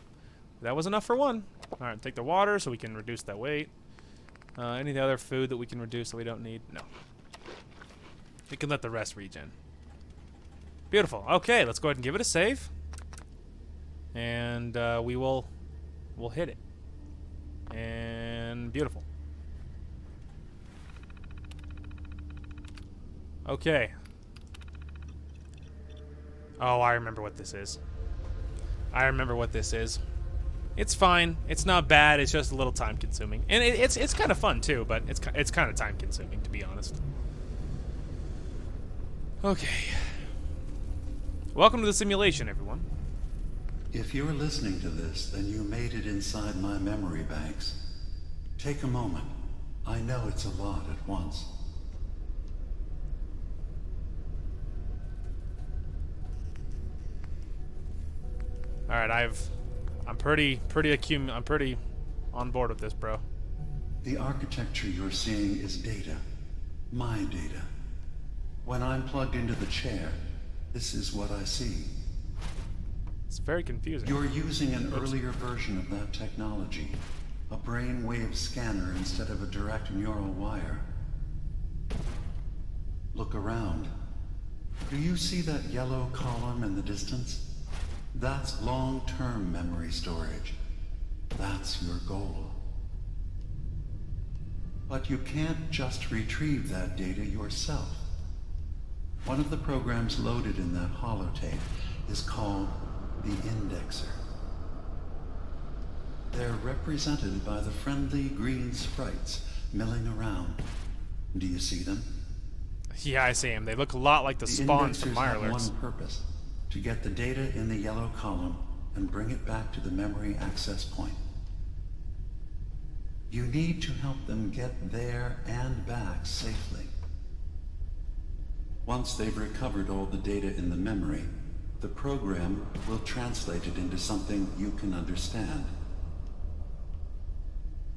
That was enough for 1. Alright, take the water so we can reduce that weight. Any of the other food that we can reduce that we don't need? No. We can let the rest regen. Beautiful. Okay, let's go ahead and give it a save. And we'll hit it. And beautiful. Okay. Oh, I remember what this is. It's fine. It's not bad. It's just a little time consuming. And it's kind of fun too, but it's kind of time consuming, to be honest. Okay. Welcome to the simulation, everyone. If you're listening to this, then you made it inside my memory banks. Take a moment. I know it's a lot at once. All right, I'm pretty on board with this, bro. The architecture you're seeing is data. My data. When I'm plugged into the chair, this is what I see. It's very confusing. You're using an earlier version of that technology. A brainwave scanner instead of a direct neural wire. Look around. Do you see that yellow column in the distance? That's long-term memory storage. That's your goal. But you can't just retrieve that data yourself. One of the programs loaded in that holotape is called the Indexer. They're represented by the friendly green sprites milling around. Do you see them? Yeah, I see them. They look a lot like the spawns from Indexers have Mirelurks. one purpose: to get the data in the yellow column and bring it back to the memory access point. You need to help them get there and back safely. Once they've recovered all the data in the memory, the program will translate it into something you can understand.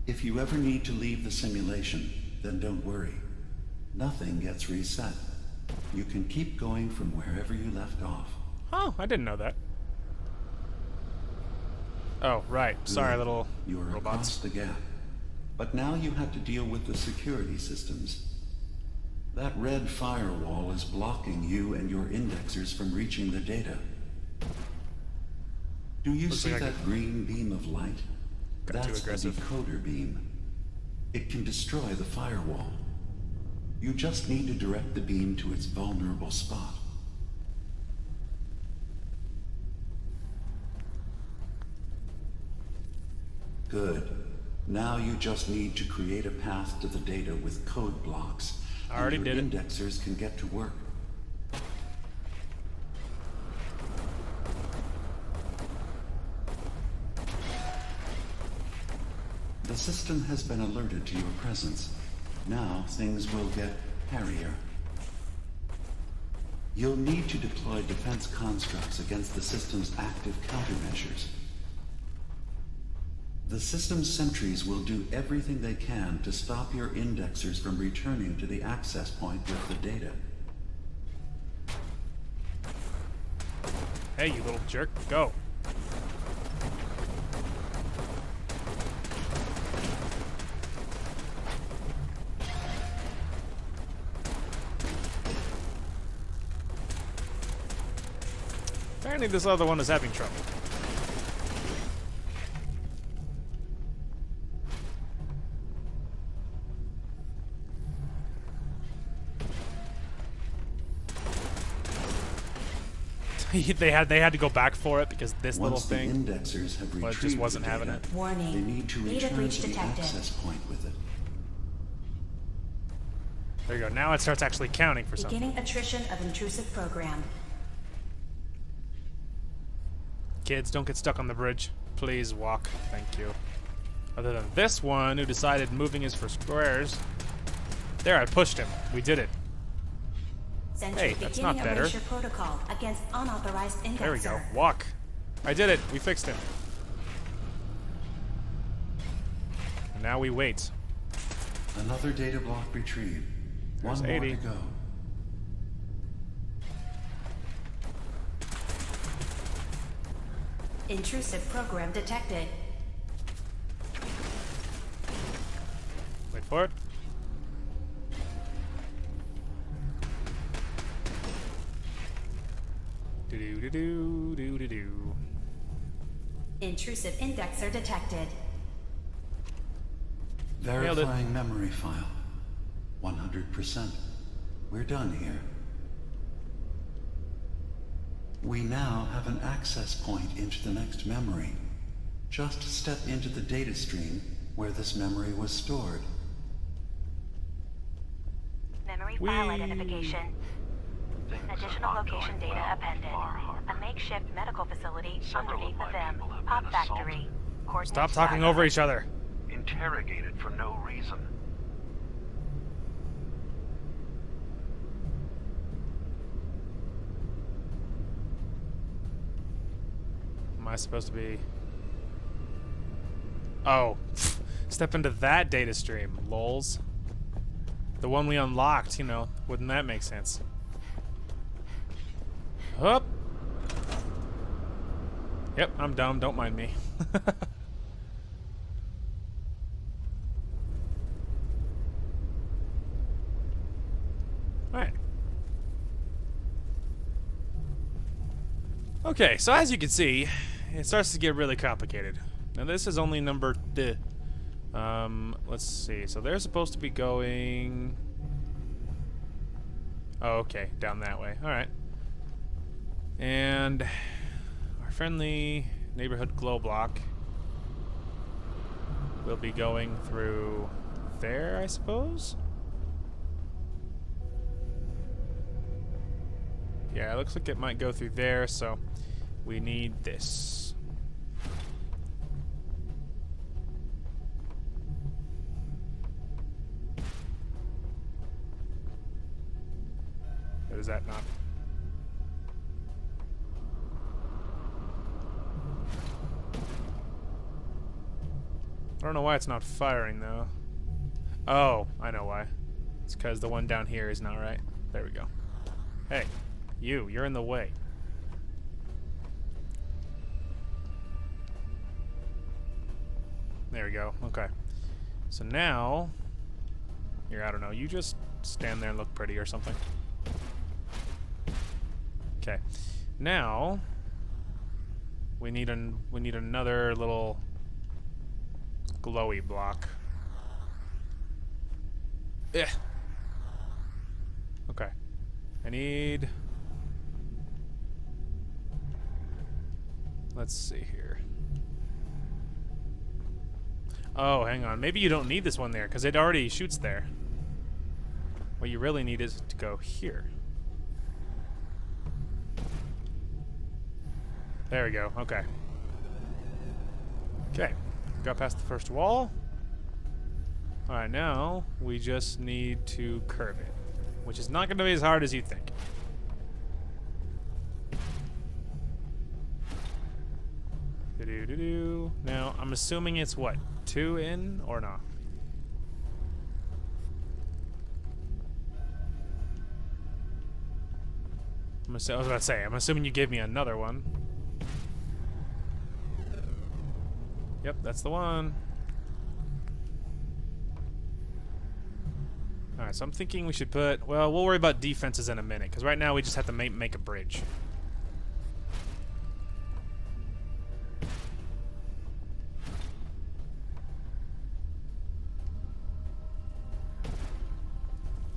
If you ever need to leave the simulation, then don't worry. Nothing gets reset. You can keep going from wherever you left off. Oh, I didn't know that. Oh, right. Sorry, little You're robots. across the gap. But now you have to deal with the security systems. That red firewall is blocking you and your indexers from reaching the data. Do you see like I that green beam of light? Got too That's the aggressive. decoder beam. It can destroy the firewall. You just need to direct the beam to its vulnerable spot. Good. Now you just need to create a path to the data with code blocks. I already and your did it. Indexers can get to work. The system has been alerted to your presence. Now things will get hairier. You'll need to deploy defense constructs against the system's active countermeasures. The system's sentries will do everything they can to stop your indexers from returning to the access point with the data. Hey, you little jerk. Go. Apparently this other one is having trouble. they had to go back for it because this Once little thing the indexers have well, retrieved just wasn't the having data, it. Warning. they need to Data return breach to the detected. access point with it. There you go. Now it starts actually counting for something. Beginning attrition of intrusive program. Kids, don't get stuck on the bridge. Please walk. Thank you. Other than this one who decided moving is for squares. There, I pushed him. We did it. Sentry Hey, that's beginning not better. erasure protocol against unauthorized indexer. There we go. Walk. I did it. We fixed him. And now we wait. Another data block retrieved. There's One more 80. to go. Intrusive program detected. Wait for it. Do-do-do-do-do-do-do. Intrusive indexer detected. Verifying memory file. 100%. We're done here. We now have an access point into the next memory. Just step into the data stream where this memory was stored. Memory file identification. Additional location data appended. A makeshift medical facility underneath the VIM. Pop factory. Stop talking over each other. Interrogated for no reason. Am I supposed to be... Oh. Step into that data stream. Lols. The one we unlocked, you know. Wouldn't that make sense? Up. Yep, I'm dumb. Don't mind me. Alright. Okay, so as you can see, it starts to get really complicated. Now this is only number let's see. So they're supposed to be going... Oh, okay. Down that way. Alright. And our friendly neighborhood glow block will be going through there, I suppose? Yeah, it looks like it might go through there, so we need this. What is that not? I don't know why it's not firing, though. Oh, I know why. It's because the one down here is not right. There we go. Hey, you're in the way. There we go. Okay. So now, here, I don't know. You just stand there and look pretty or something. Okay. Now, we need another little glowy block. Yeah. Okay. I need... Let's see here. Oh, hang on. Maybe you don't need this one there, because it already shoots there. What you really need is to go here. There we go. Okay. Okay. Got past the first wall. Alright, now we just need to curve it, which is not going to be as hard as you think. Do-do-do-do. Now, I'm assuming it's what? 2 in or not? I was about to say, I'm assuming you gave me another one. Yep, that's the one. Alright, so I'm thinking we should put... Well, we'll worry about defenses in a minute, because right now we just have to make a bridge.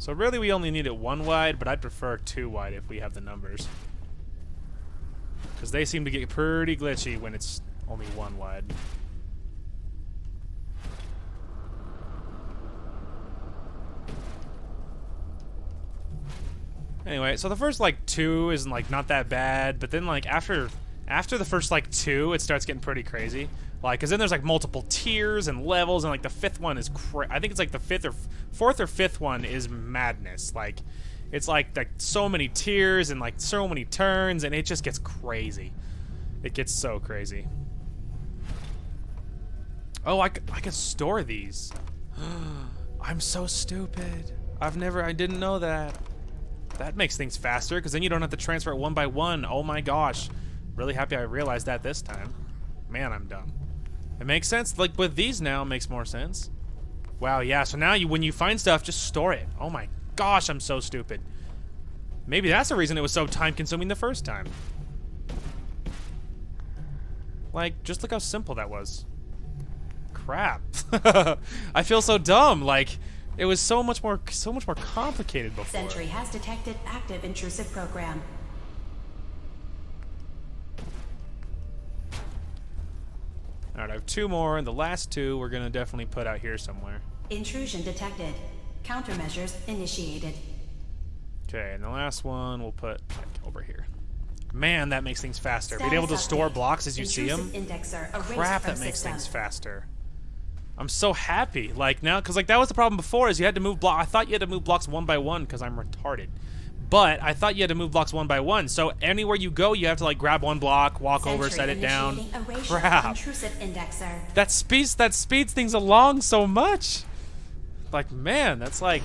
So really we only need it 1 wide, but I'd prefer 2 wide if we have the numbers. Because they seem to get pretty glitchy when it's only 1 wide. Anyway, so the first like 2 is like not that bad, but then like after the first like 2, it starts getting pretty crazy. Like, cause then there's like multiple tiers and levels, and like the 5th one is I think it's like the 4th or 5th one is madness. Like, it's like so many tiers and like so many turns, and it just gets crazy. It gets so crazy. Oh, I could store these. I'm so stupid. I didn't know that. That makes things faster, because then you don't have to transfer it 1 by 1. Oh my gosh. Really happy I realized that this time. Man, I'm dumb. It makes sense. Like, with these now, it makes more sense. Wow, yeah, so now when you find stuff, just store it. Oh my gosh, I'm so stupid. Maybe that's the reason it was so time-consuming the first time. Like, just look how simple that was. Crap. I feel so dumb. Like, it was so much more complicated before. Sentry has detected active intrusive program. Alright, I have 2 more, and the last 2 we're gonna definitely put out here somewhere. Intrusion detected. Countermeasures initiated. Okay, and the last one we'll put like, over here. Man, that makes things faster. Being able to Status store update. blocks as you see them. Indexer erased Crap, from that makes system. things faster. I'm so happy. Like now, because like that was the problem before, is you had to move I thought you had to move blocks 1 by 1 because I'm retarded. But I thought you had to move blocks 1 by 1. So anywhere you go, you have to like grab 1 block, walk over, set it down. Erasure of Crap. intrusive indexer. That speeds things along so much. Like man, that's like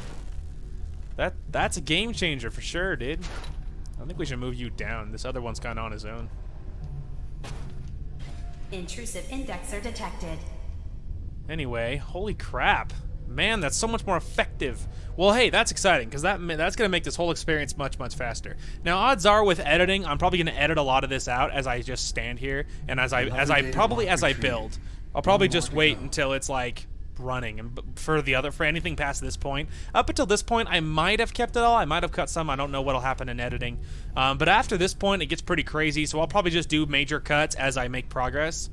that's a game changer for sure, dude. I think we should move you down. This other one's kind of on his own. Intrusive indexer detected. Anyway, holy crap. Man, that's so much more effective. Well, hey, that's exciting, because that's going to make this whole experience much, much faster. Now, odds are with editing, I'm probably going to edit a lot of this out as I just stand here, and as I build. I'll probably just wait until it's, like, running. And for anything past this point. Up until this point, I might have kept it all. I might have cut some. I don't know what'll happen in editing. But after this point, it gets pretty crazy, so I'll probably just do major cuts as I make progress.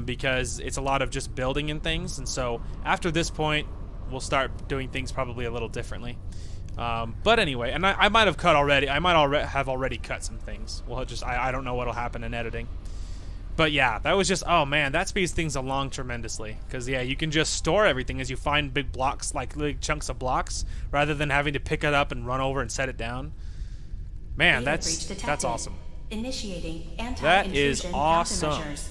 Because it's a lot of just building and things, and so after this point we'll start doing things probably a little differently. But anyway, and I might have cut already. I might have already cut some things. Well, I don't know what'll happen in editing. But yeah, that was just, oh man, that speeds things along tremendously. Because yeah, you can just store everything as you find big blocks, like big chunks of blocks, rather than having to pick it up and run over and set it down. Man, that's awesome. Initiating anti-intrusion That is awesome. countermeasures.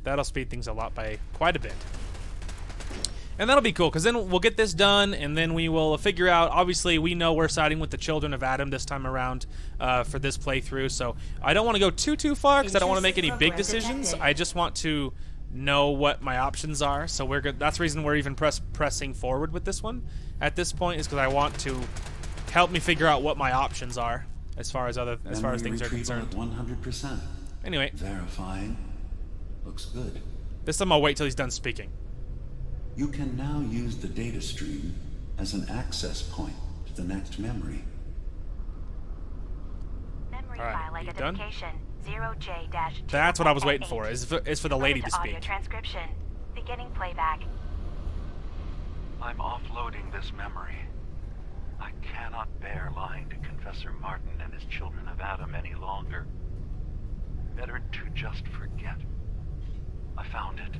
That'll speed things a lot by quite a bit. And that'll be cool, because then we'll get this done, and then we will figure out, obviously, we know we're siding with the Children of Adam this time around for this playthrough, so I don't want to go too far, because I don't want to make any big decisions. I just want to know what my options are, so that's the reason we're even pressing forward with this one at this point, is because I want to help me figure out what my options are as far as things are concerned. 100%. Anyway. Verifying. Looks good. This time I'll wait till he's done speaking. You can now use the data stream as an access point to the next memory. Memory Alright, file you done? identification 0J-. That's what I was waiting for, is for the lady to Audio speak. transcription. Beginning playback. I'm offloading this memory. I cannot bear lying to Confessor Martin and his Children of Adam any longer. Better to just forget. I found it.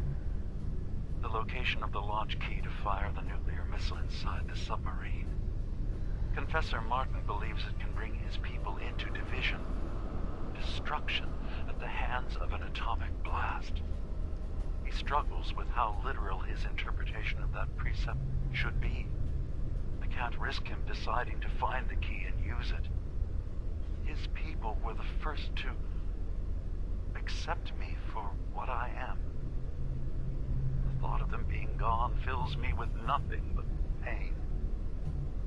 The location of the launch key to fire the nuclear missile inside the submarine. Confessor Martin believes it can bring his people into division, destruction at the hands of an atomic blast. He struggles with how literal his interpretation of that precept should be. I can't risk him deciding to find the key and use it. His people were the first to accept me for what I am. The thought of them being gone fills me with nothing but pain.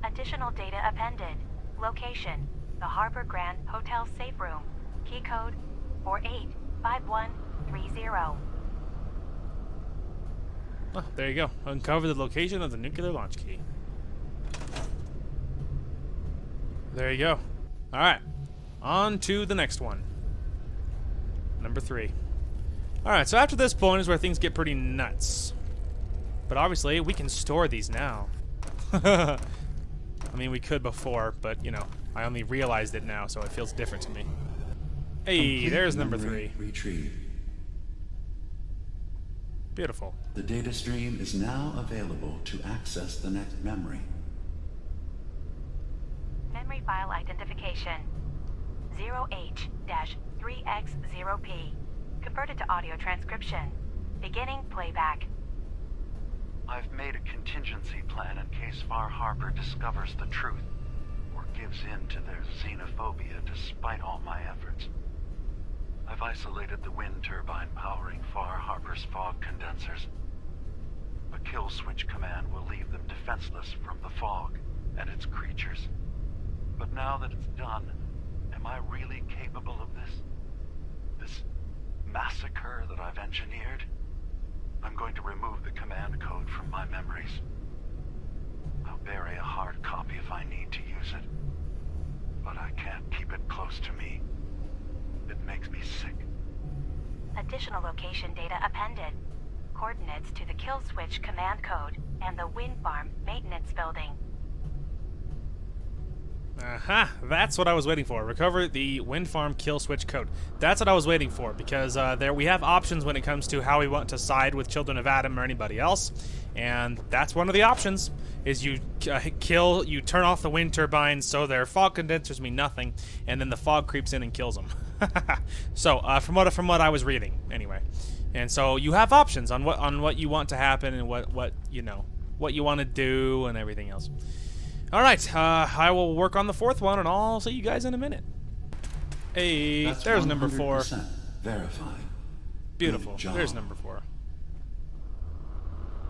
Additional data appended. Location: the Harbor Grand Hotel safe room. Key code 485130. Oh, there you go. Uncover the location of the nuclear launch key. There you go. All right, on to the next one. Number 3. All right, so after this point is where things get pretty nuts. But obviously, we can store these now. I mean, we could before, but, you know, I only realized it now, so it feels different to me. Hey, Complete there's number memory 3. Retrieved. Beautiful. The data stream is now available to access the next memory. Memory file identification 0H-3X0P. Converted to audio transcription. Beginning playback. I've made a contingency plan in case Far Harbor discovers the truth, or gives in to their xenophobia despite all my efforts. I've isolated the wind turbine powering Far Harbor's fog condensers. A kill switch command will leave them defenseless from the fog and its creatures. But now that it's done, am I really capable of this? This massacre that I've engineered? I'm going to remove the command code from my memories. I'll bury a hard copy if I need to use it. But I can't keep it close to me. It makes me sick. Additional location data appended. Coordinates to the kill switch command code and the wind farm maintenance building. Aha, that's what I was waiting for. Recover the wind farm kill switch code. That's what I was waiting for, because there we have options when it comes to how we want to side with Children of Adam or anybody else, and that's one of the options. Is you you turn off the wind turbines so their fog condensers mean nothing, and then the fog creeps in and kills them. So from what I was reading, anyway, and so you have options on what you want to happen and what you want to do and everything else. All right, I will work on the 4th one, and I'll see you guys in a minute. Hey, That's there's number 4. 100% verified. Beautiful. Good job. There's number 4.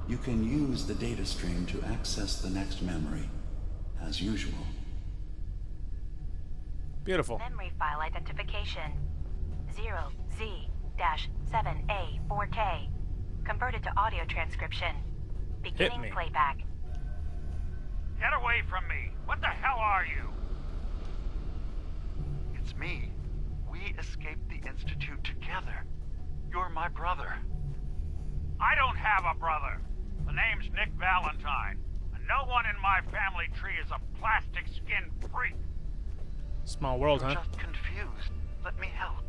You can use the data stream to access the next memory, as usual. Beautiful. Memory file identification 0Z-7A4K. Converted to audio transcription. Beginning playback. Get away from me! What the hell are you? It's me. We escaped the Institute together. You're my brother. I don't have a brother. The name's Nick Valentine, and no one in my family tree is a plastic skin freak. Small world, You're huh? just confused. Let me help.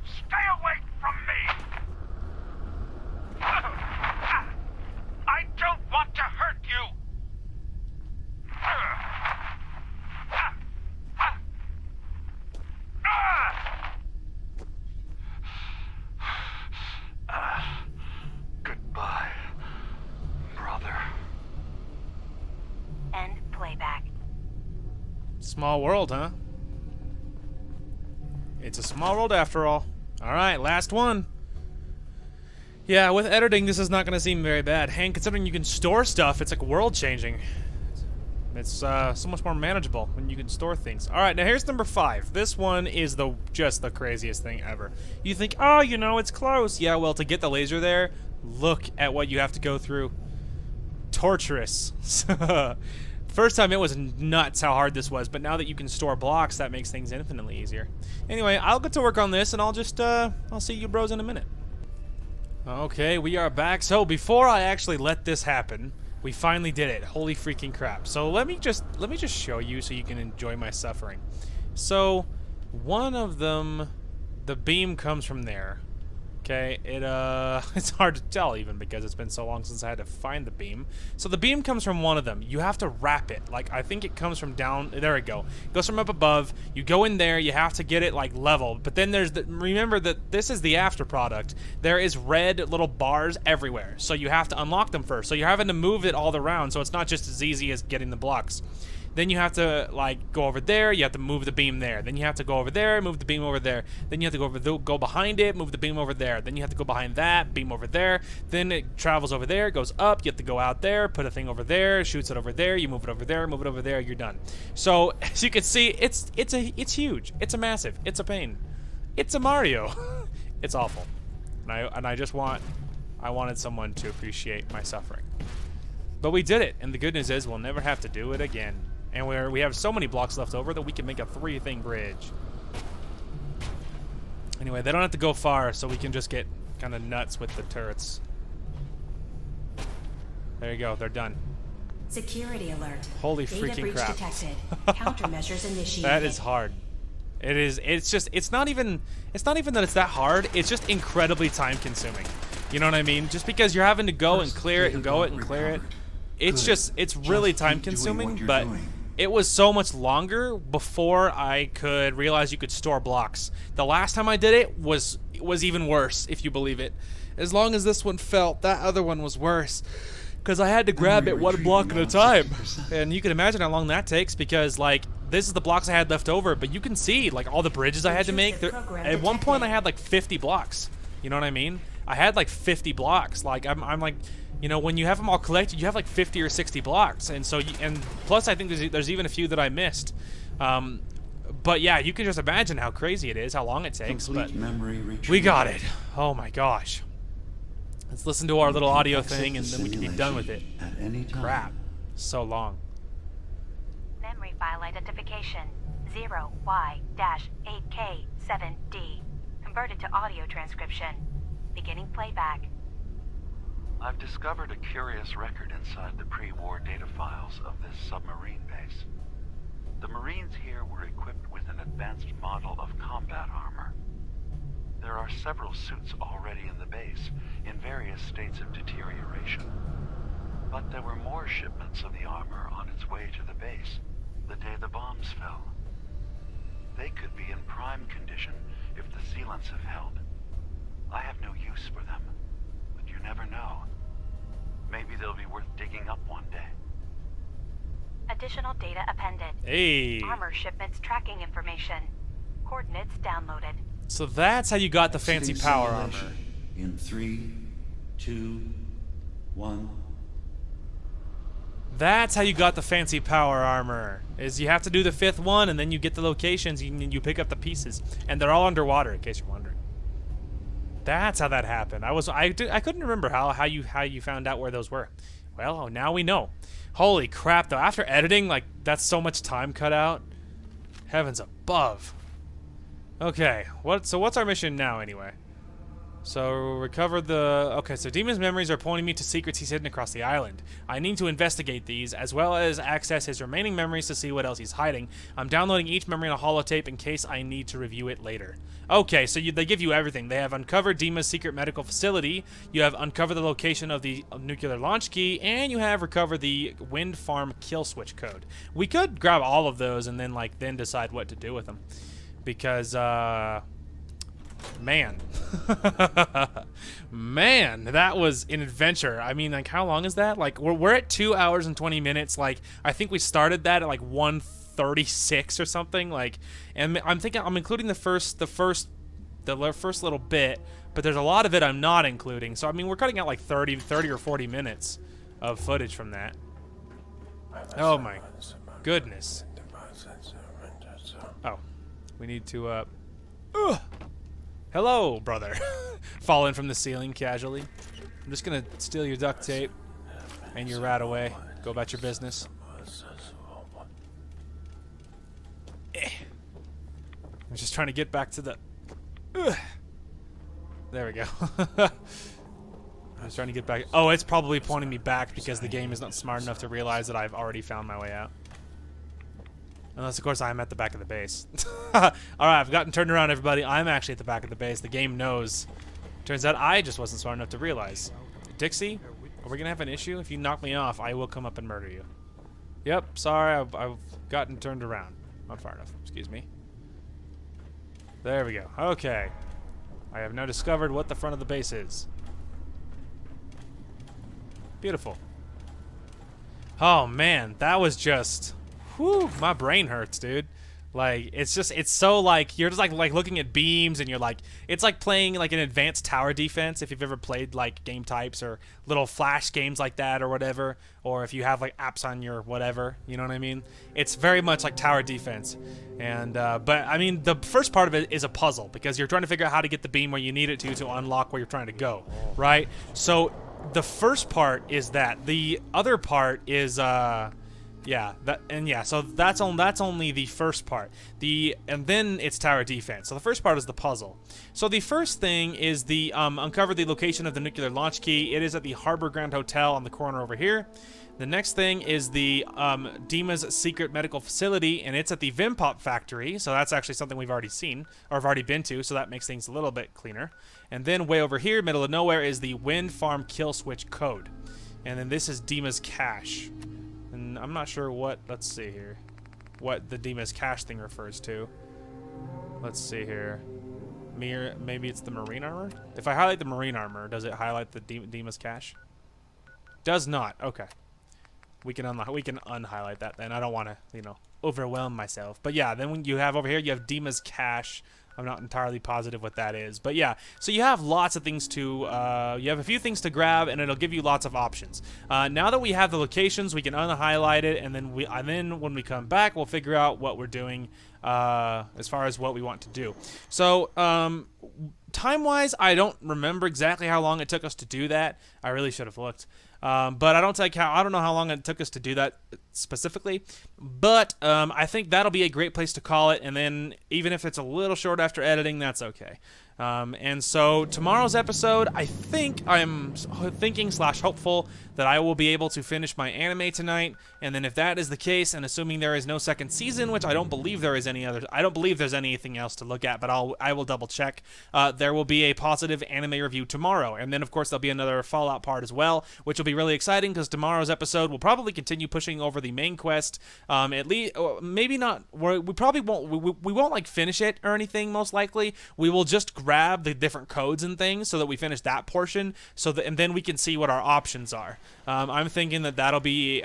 Stay away from me! I don't want to hurt you! Goodbye, brother. End playback. Small world, huh? It's a small world after all. Alright, last one. Yeah, with editing, this is not going to seem very bad. And considering you can store stuff, it's like world-changing. It's so much more manageable when you can store things. Alright, now here's number 5. This one is just the craziest thing ever. You think, oh, you know, it's close. Yeah, well, to get the laser there, look at what you have to go through. Torturous. First time it was nuts how hard this was, but now that you can store blocks, that makes things infinitely easier. Anyway, I'll get to work on this, and I'll see you bros in a minute. Okay, we are back. So before I actually let this happen, we finally did it. Holy freaking crap. So let me just show you so you can enjoy my suffering. So one of them, the beam comes from there. Okay, it's hard to tell even because it's been so long since I had to find the beam. So the beam comes from one of them. You have to wrap it. Like, I think it comes from down, there we go. It goes from up above. You go in there, you have to get it like level. But then there's remember that this is the after product. There is red little bars everywhere. So you have to unlock them first. So you're having to move it all around. So it's not just as easy as getting the blocks. Then you have to like go over there, you have to move the beam there. Then you have to go over there, move the beam over there. Then you have to go behind it, move the beam over there. Then you have to go behind that, beam over there. Then it travels over there, goes up, you have to go out there, put a thing over there, shoots it over there, you move it over there, move it over there, you're done. So as you can see, it's huge. It's a massive. It's a pain. It's a Mario. It's awful. And I wanted someone to appreciate my suffering. But we did it, and the good news is we'll never have to do it again. And we have so many blocks left over that we can make a 3-thing bridge. Anyway, they don't have to go far, so we can just get kind of nuts with the turrets. There you go, they're done. Security alert. Holy Data freaking breach crap. detected. Countermeasures initiated. That is hard. It's not even that it's that hard, it's just incredibly time consuming. You know what I mean? Just because you're having to go and clear it and go it and clear it. It's really time consuming, but it was so much longer before I could realize you could store blocks. The last time I did it was even worse, if you believe it. As long as this one felt, that other one was worse. Because I had to grab it one block at a time. And you can imagine how long that takes, because like this is the blocks I had left over, but you can see like all the bridges I had to make. At one point I had like 50 blocks. You know what I mean? I had like 50 blocks. Like I'm like, you know, when you have them all collected, you have like 50 or 60 blocks. And so and plus I think there's even a few that I missed. But yeah, you can just imagine how crazy it is, how long it takes. But we got it. Oh my gosh. Let's listen to our little audio thing, and then we can be done with it. At any time. Crap. So long. Memory file identification 0Y-8K7D. Converted to audio transcription. Beginning playback. I've discovered a curious record inside the pre-war data files of this submarine base. The Marines here were equipped with an advanced model of combat armor. There are several suits already in the base, in various states of deterioration. But there were more shipments of the armor on its way to the base the day the bombs fell. They could be in prime condition if the sealants have held. I have no use for them, but you never know. Maybe they'll be worth digging up one day. Additional data appended. Hey. Armor shipments tracking information. Coordinates downloaded. So that's how you got the fancy power armor. In 3, 2, 1. That's how you got the fancy power armor. Is you have to do the 5th one, and then you get the locations, you pick up the pieces, and they're all underwater, in case you're wondering. That's how that happened. I couldn't remember how you found out where those were. Well, now we know. Holy crap, though! After editing, like that's so much time cut out. Heavens above. Okay, what's our mission now anyway? So recover the... Okay, so Demon's memories are pointing me to secrets he's hidden across the island. I need to investigate these, as well as access his remaining memories to see what else he's hiding. I'm downloading each memory on a holotape in case I need to review it later. Okay, so they give you everything. They have uncovered Dima's secret medical facility, you have uncovered the location of the nuclear launch key, and you have recovered the wind farm kill switch code. We could grab all of those and then then decide what to do with them. Because, man. Man, that was an adventure. I mean, like, how long is that? Like, we're at 2 hours and 20 minutes. Like, I think we started that at like 1:36 or something. Like, and I'm thinking I'm including the first little bit, but there's a lot of it I'm not including. So I mean, we're cutting out like 30 or 40 minutes of footage from that. Oh my goodness. Oh, we need to hello, brother. Falling from the ceiling casually. I'm just gonna steal your duct tape and your rat away. Go about your business. I'm just trying to get back to the... There we go. I was trying to get back... Oh, it's probably pointing me back because the game is not smart enough to realize that I've already found my way out. Unless, of course, I'm at the back of the base. Alright, I've gotten turned around, everybody. I'm actually at the back of the base. The game knows. Turns out I just wasn't smart enough to realize. Dixie, are we going to have an issue? If you knock me off, I will come up and murder you. Yep, sorry, I've gotten turned around. Not far enough, excuse me. There we go. Okay. I have now discovered what the front of the base is. Beautiful. Oh, man, that was just... Whew, my brain hurts, dude. Like, it's so like, you're just like looking at beams and you're like, it's like playing like an advanced tower defense if you've ever played like game types or little flash games like that or whatever, or if you have like apps on your whatever, you know what I mean? It's very much like tower defense. And, but I mean, the first part of it is a puzzle because you're trying to figure out how to get the beam where you need it to unlock where you're trying to go, right? So the first part is that. The other part is so that's only the first part. And then it's tower defense. So the first part is the puzzle. So the first thing is the uncover the location of the nuclear launch key. It is at the Harbor Grand Hotel on the corner over here. The next thing is the DIMA's secret medical facility, and it's at the Vimpop factory. So that's actually something we've already seen, or have already been to, so that makes things a little bit cleaner. And then way over here, middle of nowhere, is the Wind Farm kill switch code. And then this is DIMA's cache. And I'm not sure what, let's see here, what the DIMA's cache thing refers to. Let's see here. Maybe it's the marine armor? If I highlight the marine armor, does it highlight the DIMA's cache? Does not. Okay. We can unhighlight that then. I don't want to, overwhelm myself. But yeah, then when you have over here, you have DIMA's cache. I'm not entirely positive what that is. But yeah, so you have lots of things to, you have a few things to grab, and it'll give you lots of options. Now that we have the locations, we can unhighlight it, and then when we come back, we'll figure out what we're doing as far as what we want to do. So, time-wise, I don't remember exactly how long it took us to do that. I really should have looked. But I don't know how long it took us to do that specifically. But I think that'll be a great place to call it. And then even if it's a little short after editing, that's okay. And so tomorrow's episode, I'm thinking / hopeful that I will be able to finish my anime tonight. And then if that is the case, and assuming there is no second season, which I don't believe there is I don't believe there's anything else to look at, but I will double check. There will be a positive anime review tomorrow. And then of course there'll be another Fallout part as well, which will be really exciting because tomorrow's episode will probably continue pushing over the main quest. At least, maybe not. We probably won't. We won't like finish it or anything. Most likely, we will just grab the different codes and things so that we finish that portion. And then we can see what our options are. I'm thinking that'll be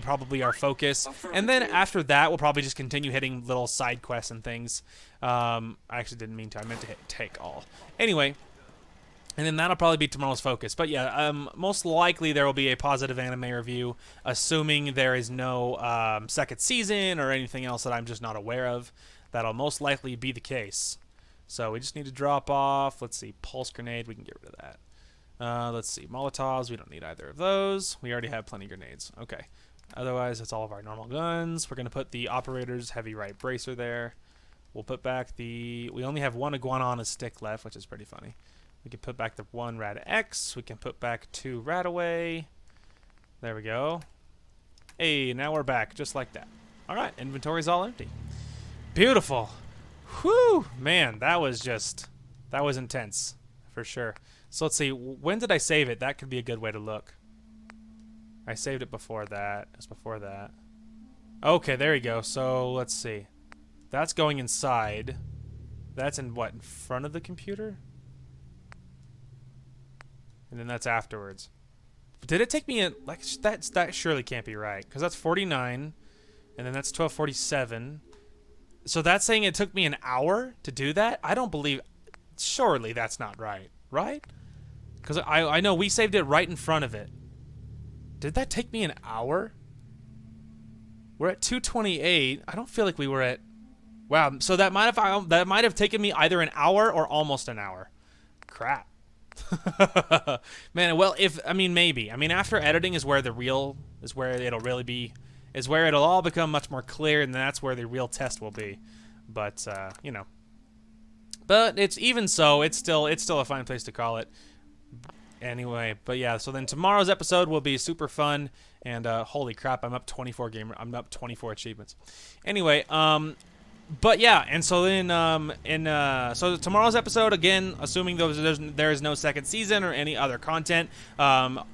probably our focus. And then after that, we'll probably just continue hitting little side quests and things. I actually didn't mean to. I meant to hit take all. Anyway. And then that'll probably be tomorrow's focus. But yeah, most likely there will be a positive anime review, assuming there is no second season or anything else that I'm just not aware of. That'll most likely be the case. So we just need to drop off. Let's see, pulse grenade. We can get rid of that. Let's see, Molotovs. We don't need either of those. We already have plenty of grenades. Okay. Otherwise, it's all of our normal guns. We're going to put the operator's heavy right bracer there. We'll put back we only have one iguana stick left, which is pretty funny. We can put back the 1 Rad X. We can put back 2 Radaway. There we go. Hey, now we're back, just like that. All right, inventory's all empty. Beautiful. Whew, man, that was intense, for sure. So let's see, when did I save it? That could be a good way to look. I saved it before that. It's before that. Okay, there you go. So let's see. That's going inside. That's in what? In front of the computer? And then that's afterwards. But did it take me like that surely can't be right, because that's 49 and then that's 12:47. So that's saying it took me an hour to do that? I don't believe, surely that's not right, right? Because I know we saved it right in front of it. Did that take me an hour? We're at 2:28. I don't feel like we were at, wow, so that might have taken me either an hour or almost an hour. Crap. Man, well, maybe. After editing is where it'll all become much more clear, and that's where the real test will be. But but it's even so, it's still a fine place to call it. Anyway, but yeah, so then tomorrow's episode will be super fun, and holy crap, I'm up 24 achievements. Anyway, but yeah, and so then so tomorrow's episode, again, assuming there is no second season or any other content, I'm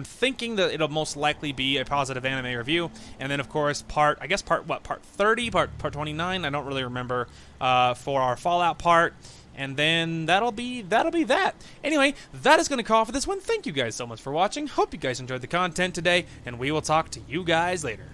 thinking that it'll most likely be a positive anime review, and then of course part 30, part 29, I don't really remember, for our Fallout part. And then that'll be that. Anyway, that is going to call for this one. Thank you guys so much for watching. Hope you guys enjoyed the content today, and we will talk to you guys later.